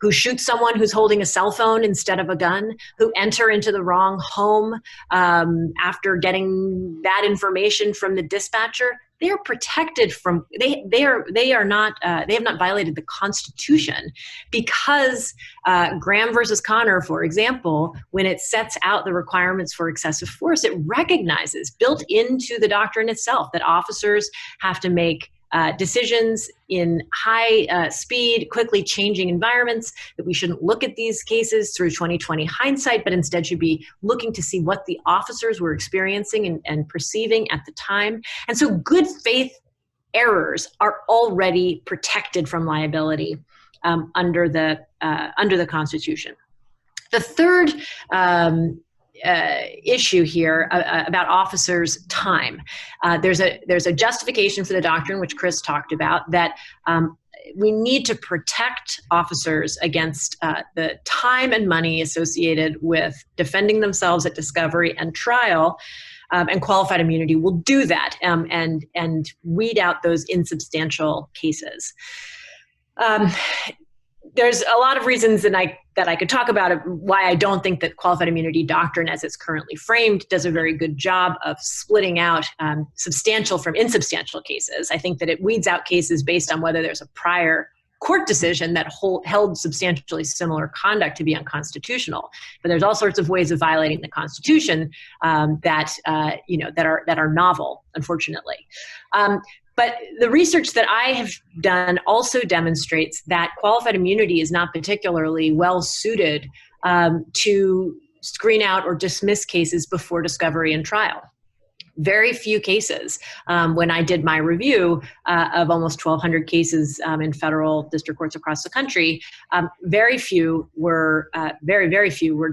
S4: who shoot someone who's holding a cell phone instead of a gun, who enter into the wrong home after getting bad information from the dispatcher, they are protected from, they have not violated the Constitution, because Graham versus Connor, for example, when it sets out the requirements for excessive force, it recognizes built into the doctrine itself that officers have to make decisions in high speed, quickly changing environments, that we shouldn't look at these cases through 2020 hindsight, but instead should be looking to see what the officers were experiencing and perceiving at the time. And so good faith errors are already protected from liability under the Constitution. The third issue here about officers' time. There's a justification for the doctrine, which Chris talked about, that we need to protect officers against the time and money associated with defending themselves at discovery and trial, and qualified immunity will do that and weed out those insubstantial cases. There's a lot of reasons that I could talk about why I don't think that qualified immunity doctrine as it's currently framed does a very good job of splitting out substantial from insubstantial cases. I think that it weeds out cases based on whether there's a prior court decision that held substantially similar conduct to be unconstitutional. But there's all sorts of ways of violating the Constitution that are novel, unfortunately. But the research that I have done also demonstrates that qualified immunity is not particularly well suited to screen out or dismiss cases before discovery and trial. Very few cases, when I did my review of almost 1,200 cases in federal district courts across the country, very few were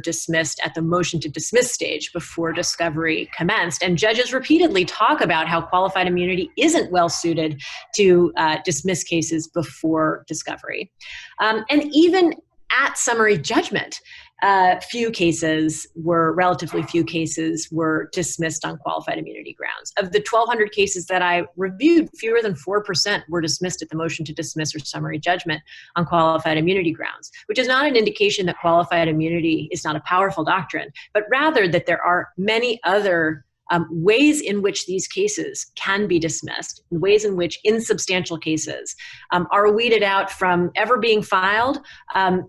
S4: dismissed at the motion to dismiss stage before discovery commenced. And judges repeatedly talk about how qualified immunity isn't well suited to dismiss cases before discovery. And even at summary judgment, relatively few cases were dismissed on qualified immunity grounds. Of the 1,200 cases that I reviewed, fewer than 4% were dismissed at the motion to dismiss or summary judgment on qualified immunity grounds, which is not an indication that qualified immunity is not a powerful doctrine, but rather that there are many other ways in which these cases can be dismissed, ways in which insubstantial cases are weeded out from ever being filed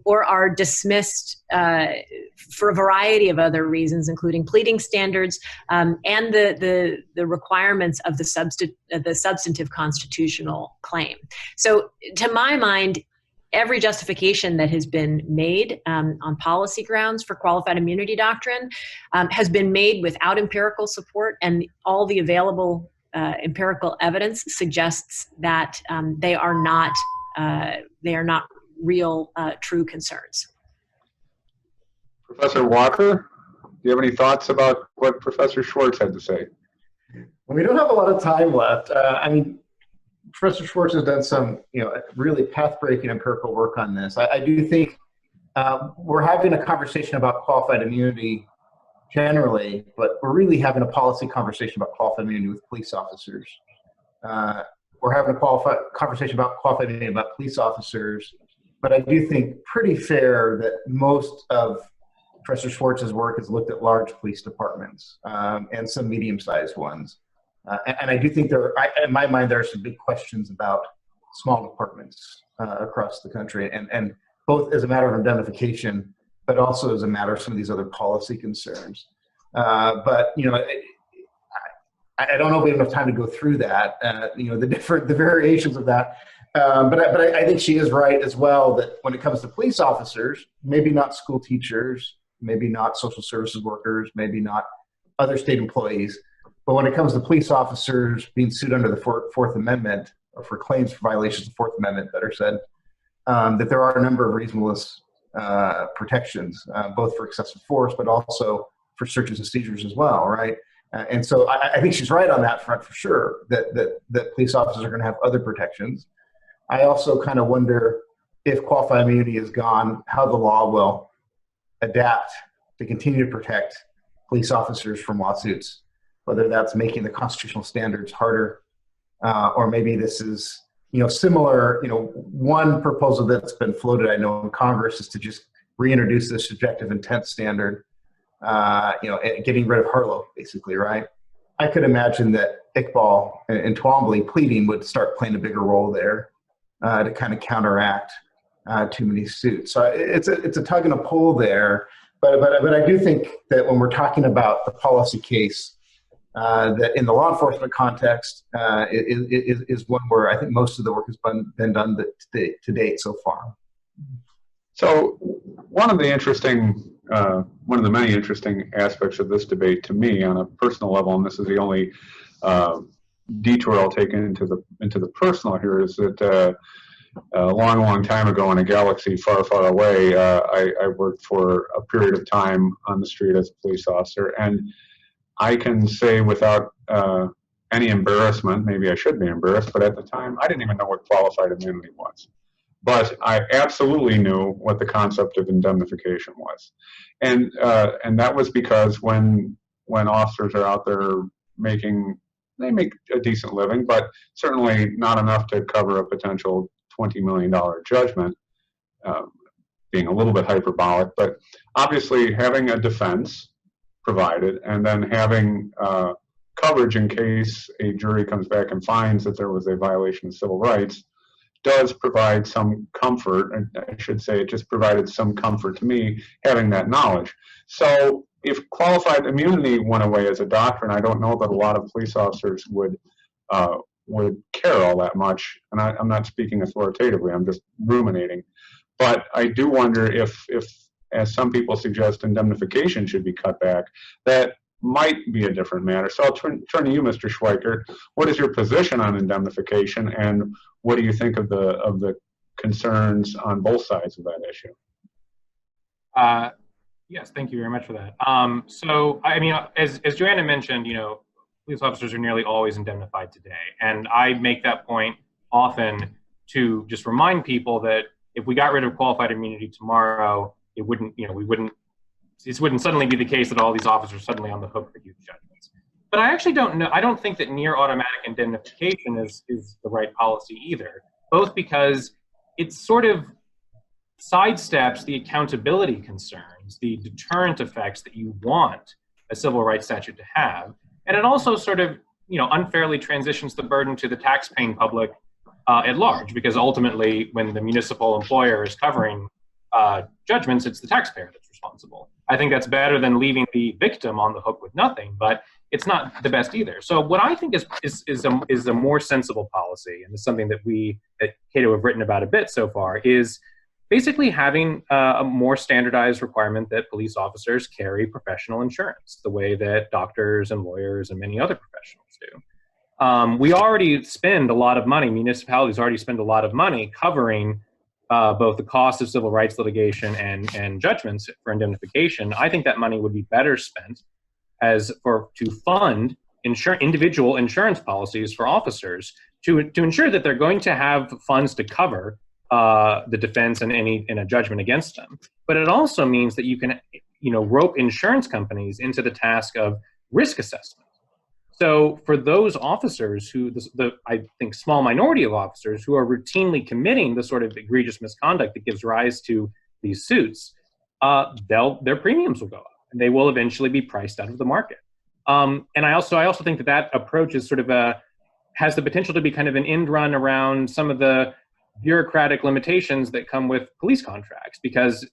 S4: or are dismissed for a variety of other reasons, including pleading standards and the requirements of the substantive constitutional claim. So to my mind, every justification that has been made on policy grounds for qualified immunity doctrine has been made without empirical support, and all the available empirical evidence suggests that they are not real, true concerns.
S1: Professor Walker, do you have any thoughts about what Professor Schwartz had to say?
S2: We don't have a lot of time left. Professor Schwartz has done some, really path-breaking empirical work on this. I do think we're having a conversation about qualified immunity generally, but we're really having a policy conversation about qualified immunity with police officers. We're having a conversation about qualified immunity about police officers, but I do think pretty fair that most of Professor Schwartz's work has looked at large police departments and some medium-sized ones. And I do think in my mind, there are some big questions about small departments across the country, and both as a matter of identification, but also as a matter of some of these other policy concerns. But I don't know if we have enough time to go through that. The variations of that. But I think she is right as well that when it comes to police officers, maybe not school teachers, maybe not social services workers, maybe not other state employees. But when it comes to police officers being sued under the Fourth Amendment, or for claims for violations of the Fourth Amendment, better said, that there are a number of reasonableness protections, both for excessive force, but also for searches and seizures as well, right? And so I think she's right on that front for sure, that police officers are going to have other protections. I also kind of wonder if qualified immunity is gone, how the law will adapt to continue to protect police officers from lawsuits, whether that's making the constitutional standards harder, or maybe this is, similar, one proposal that's been floated, I know in Congress, is to just reintroduce the subjective intent standard, getting rid of Harlow, basically, right? I could imagine that Iqbal and Twombly pleading would start playing a bigger role there to kind of counteract too many suits. So it's a tug and a pull there, but I do think that when we're talking about the policy case, that in the law enforcement context is one where I think most of the work has been done to date so far.
S1: So one of the many interesting aspects of this debate to me on a personal level, and this is the only detour I'll take into the personal here, is that a long time ago in a galaxy far, far away, I worked for a period of time on the street as a police officer, and I can say without any embarrassment, maybe I should be embarrassed, but at the time I didn't even know what qualified immunity was. But I absolutely knew what the concept of indemnification was, and that was because when officers are out there they make a decent living, but certainly not enough to cover a potential $20 million judgment, being a little bit hyperbolic, but obviously having a defense provided and then having coverage in case a jury comes back and finds that there was a violation of civil rights does provide some comfort, and I should say it just provided some comfort to me having that knowledge. So if qualified immunity went away as a doctrine, I don't know that a lot of police officers would care all that much, and I'm not speaking authoritatively, I'm just ruminating. But I do wonder if as some people suggest, indemnification should be cut back, that might be a different matter. So I'll turn to you, Mr. Schweikert. What is your position on indemnification, and what do you think of the concerns on both sides of that issue?
S3: Yes, thank you very much for that. So, I mean, as Joanna mentioned, police officers are nearly always indemnified today. And I make that point often to just remind people that if we got rid of qualified immunity tomorrow, it wouldn't, this wouldn't suddenly be the case that all these officers are suddenly on the hook for huge judgments. But I actually don't know, I don't think that near automatic indemnification is the right policy either, both because it sort of sidesteps the accountability concerns, the deterrent effects that you want a civil rights statute to have. And it also sort of, unfairly transitions the burden to the tax-paying public at large, because ultimately, when the municipal employer is covering judgments, it's the taxpayer that's responsible. I think that's better than leaving the victim on the hook with nothing, but it's not the best either. So what I think is a more sensible policy, and it's something that we at Cato have written about a bit so far, is basically having a more standardized requirement that police officers carry professional insurance, the way that doctors and lawyers and many other professionals do. We already spend a lot of money, municipalities already spend a lot of money covering both the cost of civil rights litigation and judgments for indemnification. I think that money would be better spent to fund individual insurance policies for officers to ensure that they're going to have funds to cover the defense and in a judgment against them. But it also means that you can, rope insurance companies into the task of risk assessment. So for those officers I think small minority of officers who are routinely committing the sort of egregious misconduct that gives rise to these suits, their premiums will go up and they will eventually be priced out of the market. And I also think that approach is sort of has the potential to be kind of an end run around some of the bureaucratic limitations that come with police contracts, because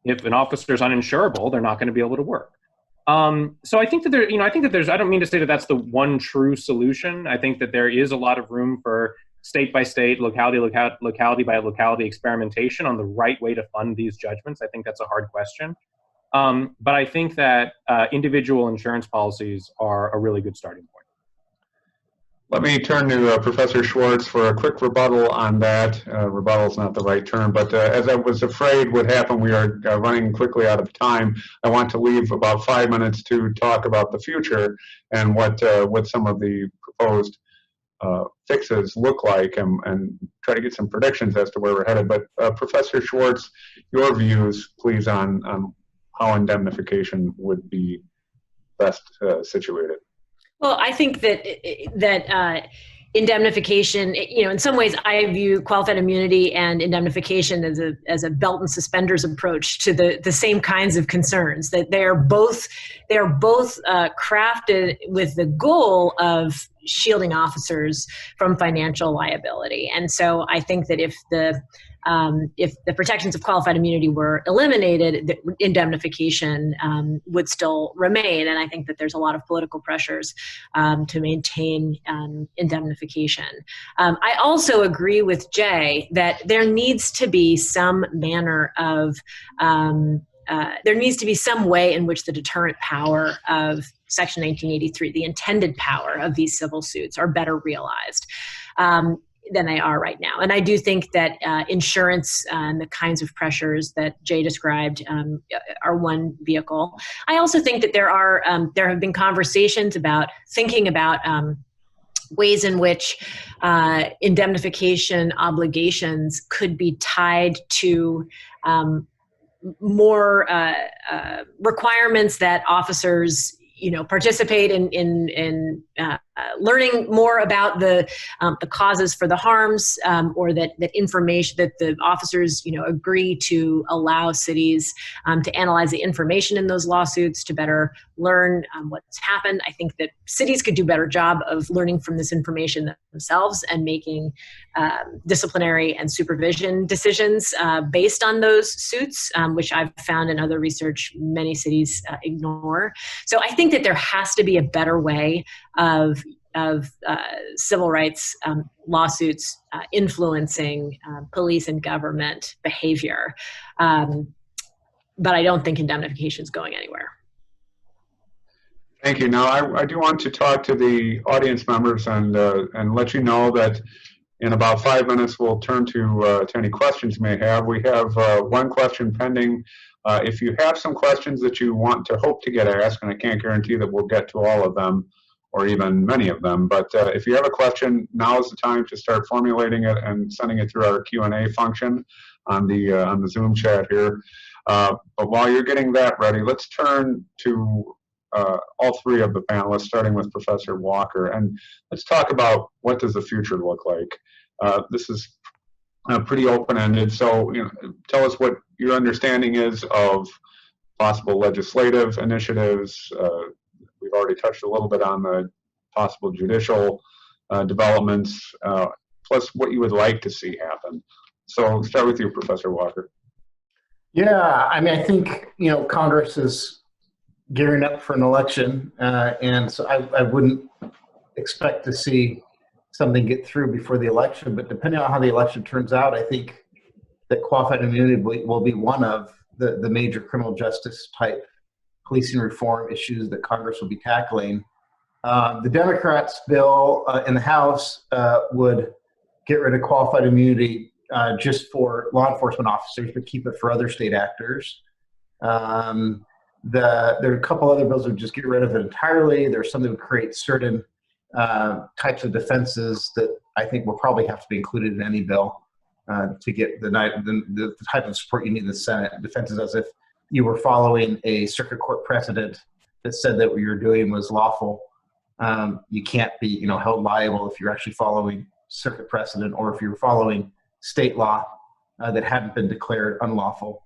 S3: if an officer is uninsurable, they're not going to be able to work. So I think that I don't mean to say that that's the one true solution. I think that there is a lot of room for state by state, locality by locality experimentation on the right way to fund these judgments. I think that's a hard question. But I think that individual insurance policies are a really good starting point.
S1: Let me turn to Professor Schwartz for a quick rebuttal on that. Rebuttal is not the right term, but as I was afraid would happen, we are running quickly out of time. I want to leave about 5 minutes to talk about the future and what some of the proposed fixes look like, and try to get some predictions as to where we're headed. But Professor Schwartz, your views, please, on how indemnification would be best situated.
S4: Well, I think that indemnification, in some ways, I view qualified immunity and indemnification as a belt and suspenders approach to the same kinds of concerns. That they are both crafted with the goal of shielding officers from financial liability. And so I think that if the protections of qualified immunity were eliminated, the indemnification would still remain. And I think that there's a lot of political pressures to maintain indemnification. I also agree with Jay that there needs to be some manner of, there needs to be some way in which the deterrent power of Section 1983, the intended power of these civil suits, are better realized than they are right now. And I do think that insurance and the kinds of pressures that Jay described are one vehicle. I also think that there have been conversations about thinking about ways in which indemnification obligations could be tied to more requirements that officers, participate in learning more about the causes for the harms, or that information that the officers, agree to allow cities to analyze the information in those lawsuits to better learn what's happened. I think that cities could do a better job of learning from this information themselves and making disciplinary and supervision decisions based on those suits, which I've found in other research many cities ignore. So I think that there has to be a better way of civil rights lawsuits influencing police and government behavior. But I don't think indemnification is going anywhere.
S1: Thank you. Now, I do want to talk to the audience members and let you know that in about 5 minutes, we'll turn to any questions you may have. We have one question pending. If you have some questions that you want to hope to get asked, and I can't guarantee that we'll get to all of them or even many of them, but if you have a question, now is the time to start formulating it and sending it through our Q&A function on the Zoom chat here. But while you're getting that ready, let's turn to all three of the panelists, starting with Professor Walker, and let's talk about what does the future look like. This is pretty open-ended, so tell us what your understanding is of possible legislative initiatives. We've already touched a little bit on the possible judicial developments, plus what you would like to see happen. So start with you, Professor Walker.
S2: Yeah, I think, Congress is gearing up for an election, and so I wouldn't expect to see something get through before the election, but depending on how the election turns out, I think that qualified immunity will be one of the major criminal justice type policing reform issues that Congress will be tackling. The Democrats' bill in the House would get rid of qualified immunity just for law enforcement officers, but keep it for other state actors. There are a couple other bills that would just get rid of it entirely. There's some that would create certain types of defenses that I think will probably have to be included in any bill to get the type of support you need in the Senate. Defenses as if you were following a circuit court precedent that said that what you're doing was lawful. You can't be held liable if you're actually following circuit precedent or if you're following state law that hadn't been declared unlawful.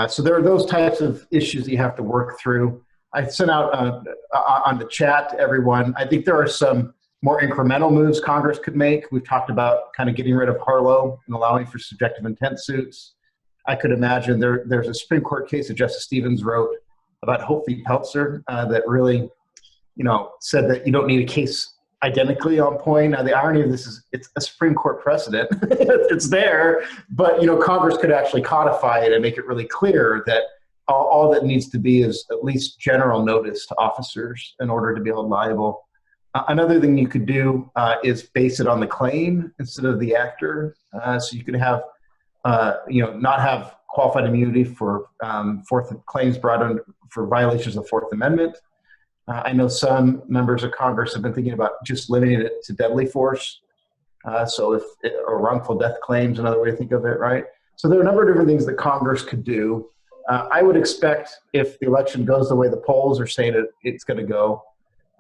S2: So there are those types of issues that you have to work through. I sent out on the chat to everyone. I think there are some more incremental moves Congress could make. We've talked about kind of getting rid of Harlow and allowing for subjective intent suits. I could imagine there's a Supreme Court case that Justice Stevens wrote about Hope v. Peltzer that really, said that you don't need a case identically on point. Now, the irony of this is it's a Supreme Court precedent. It's there, but, Congress could actually codify it and make it really clear that all that needs to be is at least general notice to officers in order to be held liable. Another thing you could do is base it on the claim instead of the actor. So you could have, not have qualified immunity for claims brought on for violations of the Fourth Amendment. I know some members of Congress have been thinking about just limiting it to deadly force. Or wrongful death claims, another way to think of it, right? So there are a number of different things that Congress could do. I would expect if the election goes the way the polls are saying it's going to go,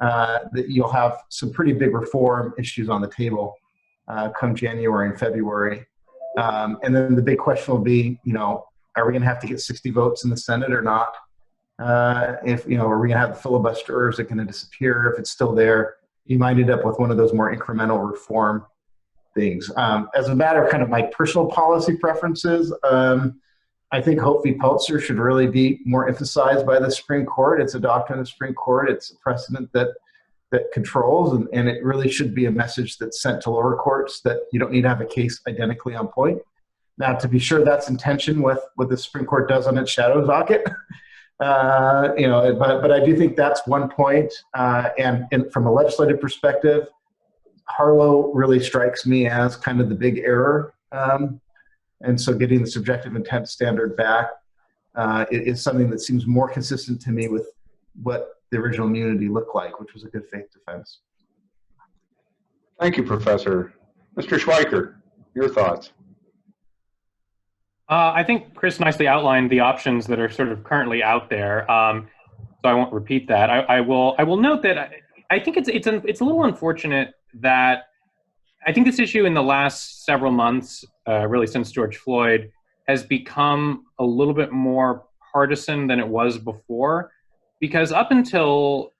S2: that you'll have some pretty big reform issues on the table come January and February. And then the big question will be, are we going to have to get 60 votes in the Senate or not? Are we going to have the filibuster, or is it going to disappear if it's still there? you might end up with one of those more incremental reform things. As a matter of kind of my personal policy preferences, I think Hope v. Peltzer should really be more emphasized by the Supreme Court. It's a doctrine of the Supreme Court. It's a precedent that controls, and it really should be a message that's sent to lower courts that you don't need to have a case identically on point. Now, to be sure, that's in tension with what the Supreme Court does on its shadow docket. But I do think that's one point. And from a legislative perspective, Harlow really strikes me as kind of the big error. And so getting the subjective intent standard back is something that seems more consistent to me with what the original immunity looked like, which was a good faith defense.
S1: Thank you, Professor. Mr. Schweiker, your thoughts?
S3: I think Chris nicely outlined the options that are sort of currently out there, so I won't repeat that. I will note that I think it's a little unfortunate that I think this issue in the last several months, really since George Floyd, has become a little bit more partisan than it was before, because up until,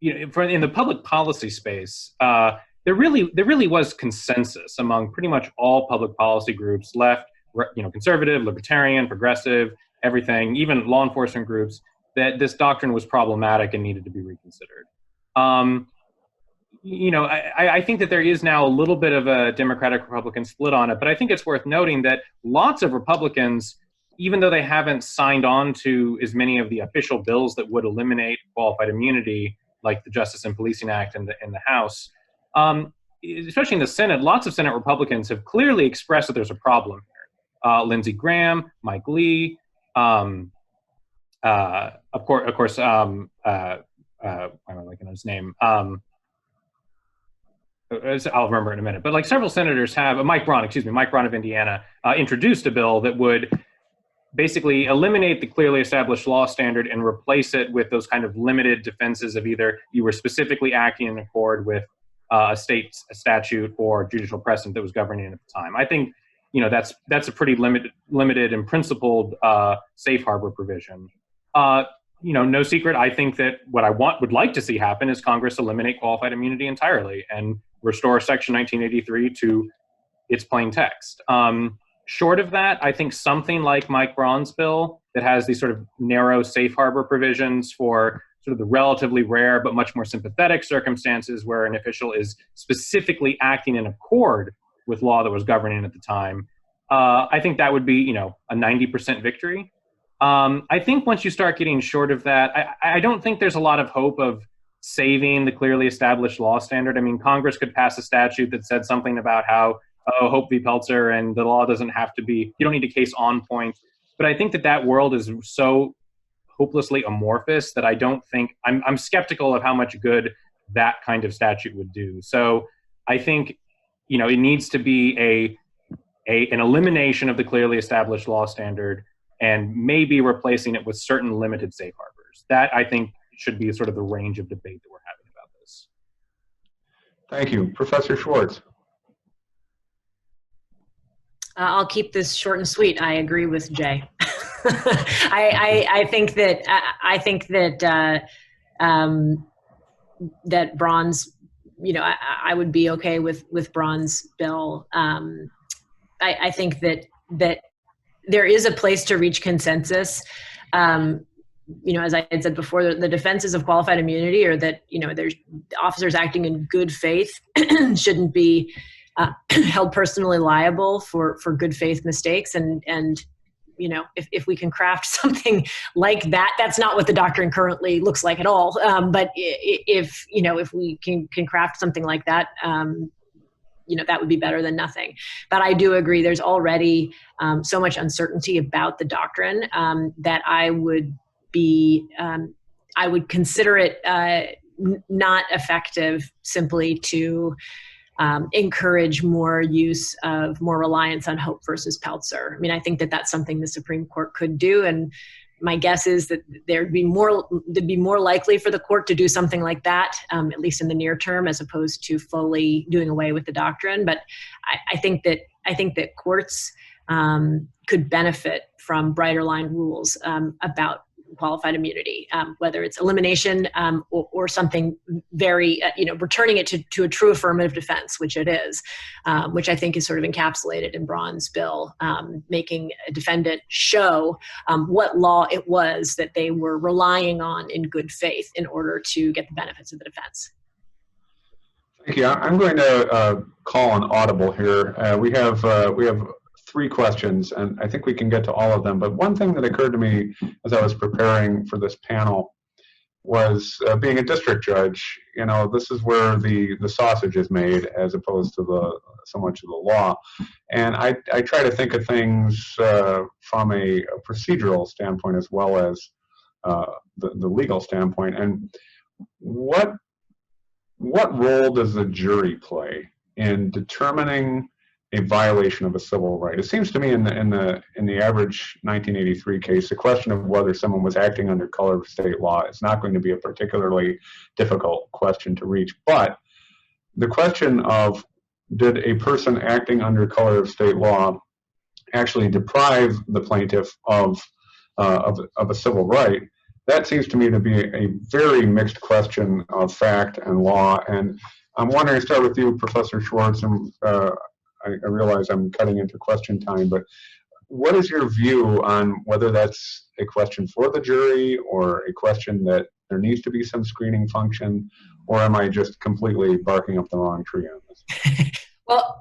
S3: in the public policy space, there really was consensus among pretty much all public policy groups, left, conservative, libertarian, progressive, everything, even law enforcement groups, that this doctrine was problematic and needed to be reconsidered. I think that there is now a little bit of a Democratic-Republican split on it, but I think it's worth noting that lots of Republicans, even though they haven't signed on to as many of the official bills that would eliminate qualified immunity, like the Justice and Policing Act in the House, especially in the Senate, lots of Senate Republicans have clearly expressed that there's a problem here. Lindsey Graham, Mike Lee, of course, why am I blanking on his name? I'll remember in a minute. But like several senators have, Mike Braun of Indiana, introduced a bill that would basically eliminate the clearly established law standard and replace it with those kind of limited defenses of either you were specifically acting in accord with a statute or judicial precedent that was governing at the time. I think that's a pretty limited and principled safe harbor provision. No secret, I think that what I would like to see happen is Congress eliminate qualified immunity entirely and restore Section 1983 to its plain text. Short of that, I think something like Mike Braun's bill that has these sort of narrow safe harbor provisions for sort of the relatively rare but much more sympathetic circumstances where an official is specifically acting in accord with law that was governing at the time, I think that would be, a 90% victory. I think once you start getting short of that, I don't think there's a lot of hope of saving the clearly established law standard. I mean, Congress could pass a statute that said something about how, Hope v. Peltzer and the law doesn't have to be, you don't need a case on point. But I think that world is so hopelessly amorphous that I don't think, I'm skeptical of how much good that kind of statute would do. So I think, it needs to be an elimination of the clearly established law standard and maybe replacing it with certain limited safe harbors. That, I think, should be sort of the range of debate that we're having about this.
S1: Thank you. Professor Schwartz.
S4: I'll keep this short and sweet. I agree with Jay. I think that that Braun's, I would be okay with Braun's bill. I think that there is a place to reach consensus. As I had said before, the defenses of qualified immunity are that, there's officers acting in good faith shouldn't be held personally liable for good faith mistakes. And if we can craft something like that, that's not what the doctrine currently looks like at all. But if we can craft something like that, that would be better than nothing. But I do agree there's already so much uncertainty about the doctrine that I would consider it not effective simply to encourage more reliance on Hope versus Peltzer. I mean, I think that that's something the Supreme Court could do, and my guess is that they'd be more likely for the court to do something like that, at least in the near term, as opposed to fully doing away with the doctrine. But I think that courts could benefit from brighter line rules about qualified immunity, whether it's elimination or something very, returning it to a true affirmative defense, which it is, which I think is sort of encapsulated in Braun's bill, making a defendant show what law it was that they were relying on in good faith in order to get the benefits of the defense.
S1: Thank you. I'm going to call an audible here. We have 3 questions, and I think we can get to all of them. But one thing that occurred to me as I was preparing for this panel was being a district judge. This is where the sausage is made, as opposed to so much of the law. And I try to think of things from a procedural standpoint as well as the legal standpoint. And what role does the jury play in determining a violation of a civil right? It seems to me in the average 1983 case, the question of whether someone was acting under color of state law is not going to be a particularly difficult question to reach. But the question of, did a person acting under color of state law actually deprive the plaintiff of a civil right? That seems to me to be a very mixed question of fact and law. And I'm wondering, to start with you, Professor Schwartz, and I realize I'm cutting into question time, but what is your view on whether that's a question for the jury or a question that there needs to be some screening function, or am I just completely barking up the wrong tree on this?
S4: Well,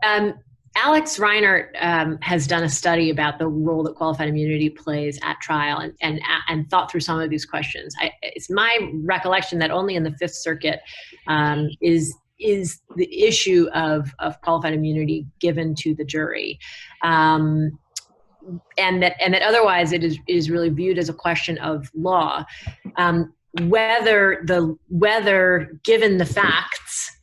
S4: Alex Reinert has done a study about the role that qualified immunity plays at trial and thought through some of these questions. It's my recollection that only in the Fifth Circuit is the issue of qualified immunity given to the jury. And that otherwise it is really viewed as a question of law. Whether given the facts,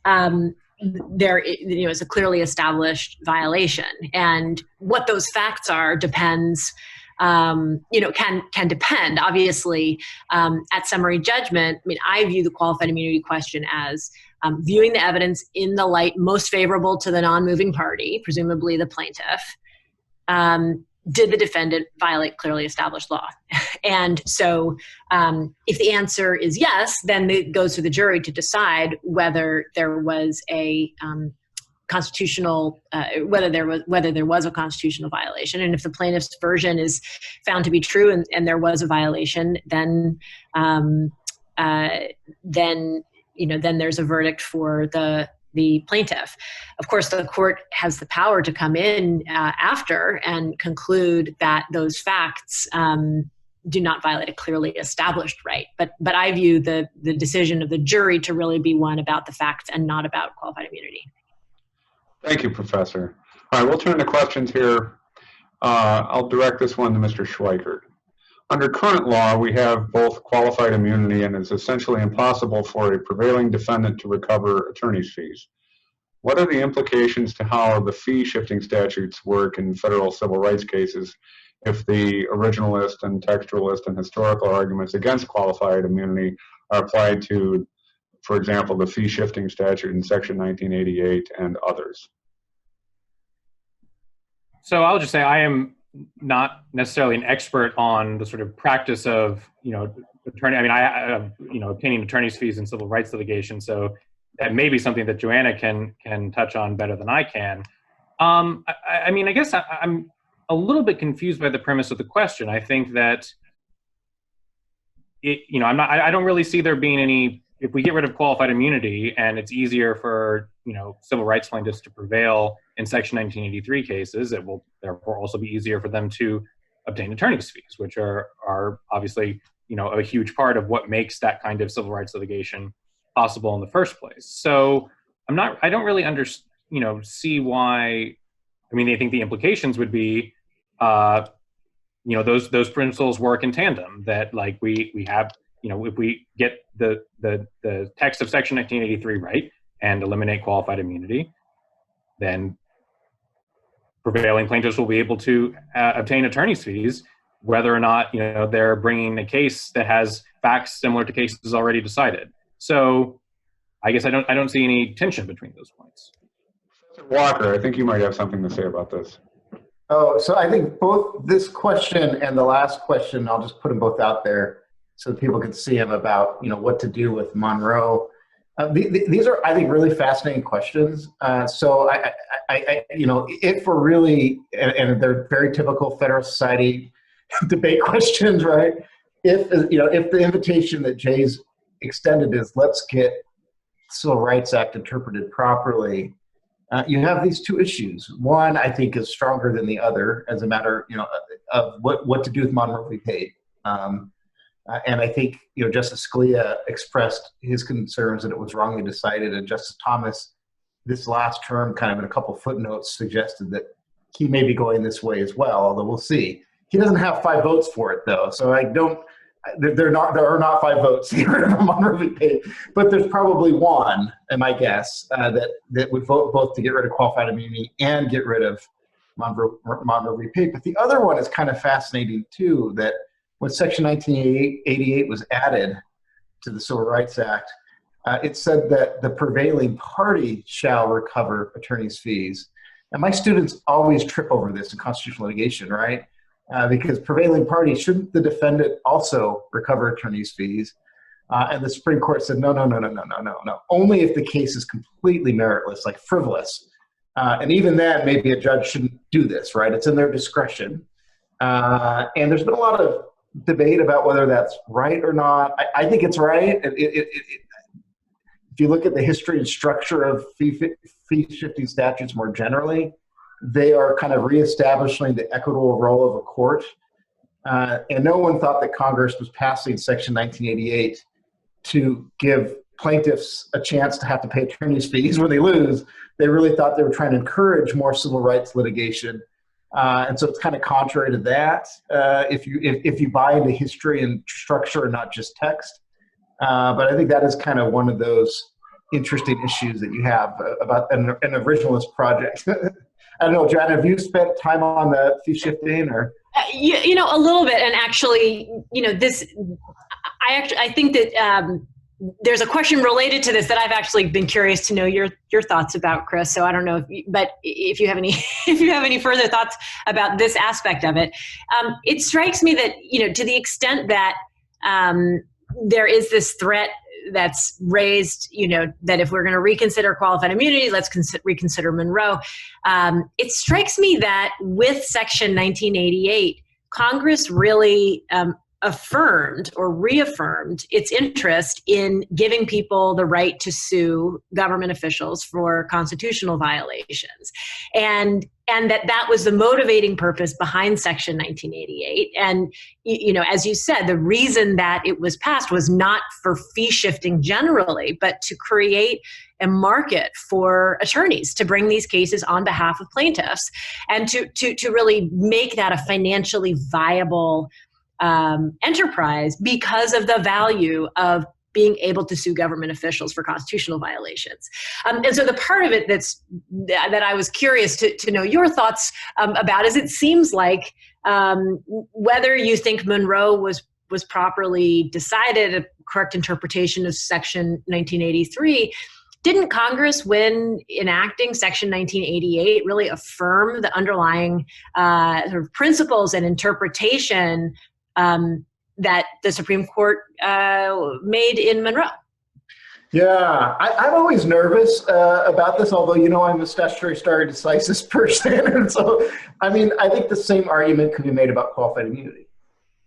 S4: there is a clearly established violation, and what those facts are depends, can depend. Obviously, at summary judgment, I view the qualified immunity question as viewing the evidence in the light most favorable to the non-moving party, presumably the plaintiff. Did the defendant violate clearly established law? And so if the answer is yes, then it goes to the jury to decide whether there was a constitutional, whether there was a constitutional violation. And if the plaintiff's version is found to be true and there was a violation, then there's a verdict for the plaintiff. Of course, the court has the power to come in after and conclude that those facts do not violate a clearly established right. But I view the decision of the jury to really be one about the facts and not about qualified immunity.
S1: Thank you, Professor. All right, we'll turn to questions here. I'll direct this one to Mr. Schweikert. Under current law, we have both qualified immunity, and it's essentially impossible for a prevailing defendant to recover attorney's fees. What are the implications to how the fee-shifting statutes work in federal civil rights cases if the originalist and textualist and historical arguments against qualified immunity are applied to, for example, the fee-shifting statute in Section 1988 and others?
S3: So I'll just say I am not necessarily an expert on the sort of practice of, obtaining attorney's fees in civil rights litigation. So that may be something that Joanna can touch on better than I can. I guess I'm a little bit confused by the premise of the question. I think that I don't really see there being any, if we get rid of qualified immunity and it's easier for, civil rights plaintiffs to prevail in Section 1983 cases, it will therefore also be easier for them to obtain attorney's fees, which are obviously, a huge part of what makes that kind of civil rights litigation possible in the first place. So I don't really see why. I think the implications would be, those principles work in tandem, that like we have, if we get the text of Section 1983 right and eliminate qualified immunity, then prevailing plaintiffs will be able to obtain attorney's fees, whether or not they're bringing a case that has facts similar to cases already decided. So I guess I don't see any tension between those points.
S1: Professor Walker, I think you might have something to say about this.
S2: Oh, so I think both this question and the last question, I'll just put them both out there. so that people could see them about, what to do with Monroe. These are, I think, really fascinating questions. So if we're really, and they're very typical Federalist Society debate questions, right? If the invitation that Jay's extended is, let's get Civil Rights Act interpreted properly, you have these two issues. One, I think, is stronger than the other as a matter, of what to do with Monroe v. Pate. And I think, Justice Scalia expressed his concerns that it was wrongly decided, and Justice Thomas, this last term, kind of in a couple footnotes, suggested that he may be going this way as well, although we'll see. He doesn't have 5 votes for it, though, so there are not 5 votes to get rid of Monroe v. Pate, but there's probably one, in my guess, that would vote both to get rid of qualified immunity and get rid of Monroe v. Pate. But the other one is kind of fascinating, too, that when Section 1988 was added to the Civil Rights Act, it said that the prevailing party shall recover attorney's fees. And my students always trip over this in constitutional litigation, right? Because prevailing party, shouldn't the defendant also recover attorney's fees? And the Supreme Court said, no. Only if the case is completely meritless, like frivolous. And even then, maybe a judge shouldn't do this, right? It's in their discretion. And there's been a lot of debate about whether that's right or not. I think it's right. If you look at the history and structure of fee-shifting statutes more generally, they are kind of reestablishing the equitable role of a court. And no one thought that Congress was passing Section 1988 to give plaintiffs a chance to have to pay attorney's fees when they lose. They really thought they were trying to encourage more civil rights litigation. And so it's kind of contrary to that, if you buy into history and structure and not just text. But I think that is kind of one of those interesting issues that you have about an originalist project. I don't know, John, have you spent time on the fee shifting or?
S4: A little bit. And actually, I think that there's a question related to this that I've actually been curious to know your thoughts about, Chris. So I don't know if you have any further thoughts about this aspect of it. It strikes me that, to the extent that there is this threat that's raised, that if we're going to reconsider qualified immunity, let's reconsider Monroe. It strikes me that with Section 1988, Congress really affirmed or reaffirmed its interest in giving people the right to sue government officials for constitutional violations. And that was the motivating purpose behind Section 1988. And, as you said, the reason that it was passed was not for fee shifting generally, but to create a market for attorneys to bring these cases on behalf of plaintiffs and to really make that a financially viable enterprise because of the value of being able to sue government officials for constitutional violations. And so the part of it that I was curious to know your thoughts about is it seems like whether you think Monroe was properly decided, a correct interpretation of Section 1983, didn't Congress, when enacting Section 1988, really affirm the underlying sort of principles and interpretation that the Supreme Court made in Monroe?
S2: Yeah, I'm always nervous about this, although, I'm a statutory stare decisis person. And so, I think the same argument could be made about qualified immunity.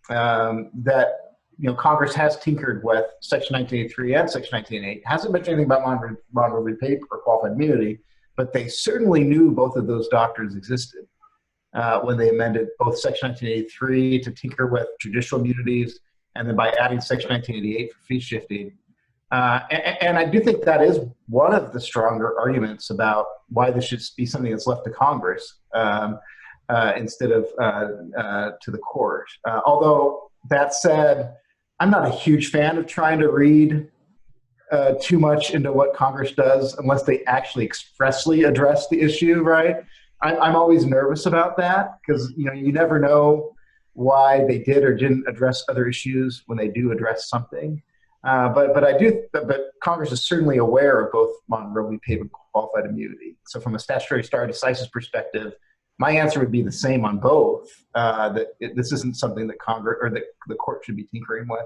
S2: That, Congress has tinkered with Section 1983 and Section 1988. Hasn't mentioned anything about Monroe v. Pate or qualified immunity, but they certainly knew both of those doctrines existed when they amended both Section 1983 to tinker with judicial immunities, and then by adding Section 1988 for fee shifting. And I do think that is one of the stronger arguments about why this should be something that's left to Congress instead of to the court. Although, that said, I'm not a huge fan of trying to read too much into what Congress does unless they actually expressly address the issue, right? I'm always nervous about that because, you never know why they did or didn't address other issues when they do address something. But Congress is certainly aware of both Monroe v. Pate and qualified immunity. So from a statutory stare decisis perspective, my answer would be the same on both, this isn't something that Congress or that the court should be tinkering with.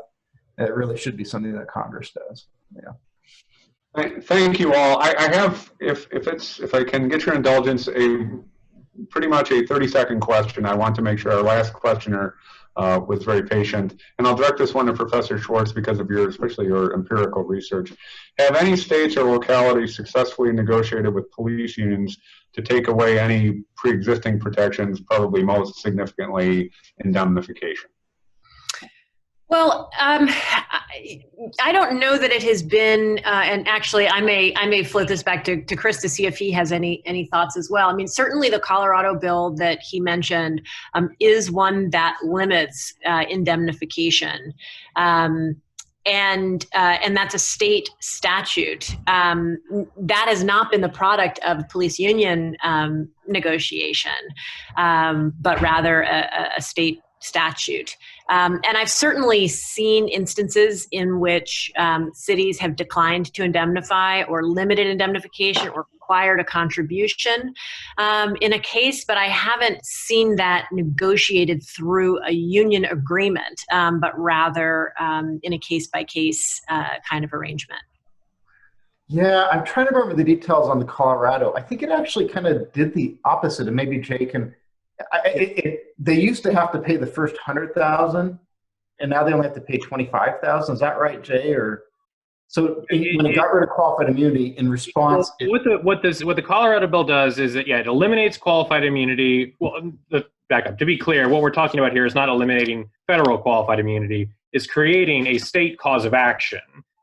S2: It really should be something that Congress does. Yeah.
S1: Thank you all. I have, if I can get your indulgence, pretty much a 30-second question. I want to make sure our last questioner was very patient. And I'll direct this one to Professor Schwartz because of especially your empirical research. Have any states or localities successfully negotiated with police unions to take away any pre-existing protections, probably most significantly indemnification?
S4: Well, I don't know that it has been, and actually I may float this back to Chris to see if he has any thoughts as well. I mean, certainly the Colorado bill that he mentioned is one that limits indemnification. And that's a state statute. That has not been the product of police union negotiation, but rather a state statute. And I've certainly seen instances in which cities have declined to indemnify or limited indemnification or required a contribution in a case, but I haven't seen that negotiated through a union agreement, but rather in a case-by-case kind of arrangement.
S2: Yeah, I'm trying to remember the details on the Colorado. I think it actually kind of did the opposite, and maybe Jay can. They used to have to pay the first 100,000, and now they only have to pay 25,000. Is that right, Jay? Or so when it got rid of qualified immunity in response,
S3: what the Colorado bill does is that it eliminates qualified immunity. Well, back up. To be clear, what we're talking about here is not eliminating federal qualified immunity. It's creating a state cause of action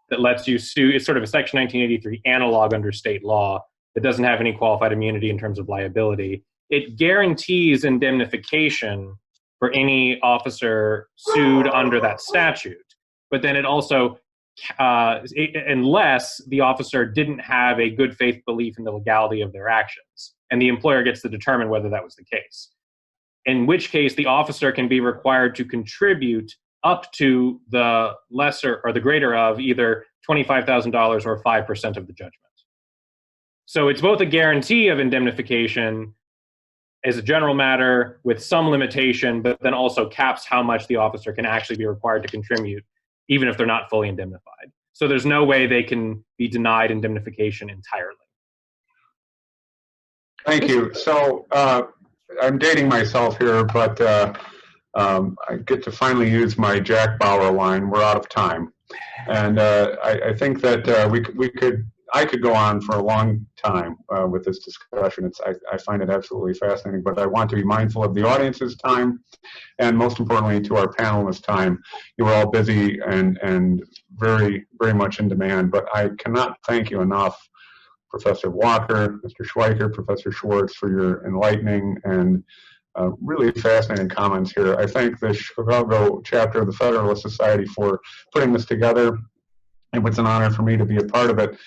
S3: that lets you sue. It's sort of a Section 1983 analog under state law that doesn't have any qualified immunity in terms of liability. It guarantees indemnification for any officer sued under that statute. But then it also, unless the officer didn't have a good faith belief in the legality of their actions, and the employer gets to determine whether that was the case. In which case, the officer can be required to contribute up to the lesser or the greater of either $25,000 or 5% of the judgment. So it's both a guarantee of indemnification as a general matter with some limitation, but then also caps how much the officer can actually be required to contribute, even if they're not fully indemnified. So there's no way they can be denied indemnification entirely.
S1: Thank you. So I'm dating myself here, but I get to finally use my Jack Bauer line. We're out of time. And I think that I could go on for a long time with this discussion. I find it absolutely fascinating, but I want to be mindful of the audience's time and most importantly to our panelists' time. You are all busy and very, very much in demand, but I cannot thank you enough, Professor Walker, Mr. Schweiker, Professor Schwartz, for your enlightening and really fascinating comments here. I thank the Chicago chapter of the Federalist Society for putting this together. It was an honor for me to be a part of it.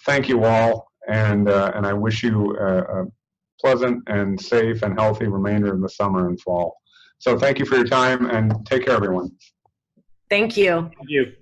S1: Thank you all, and I wish you a pleasant and safe and healthy remainder of the summer and fall. So thank you for your time, and take care, everyone.
S4: Thank you.
S3: Thank you.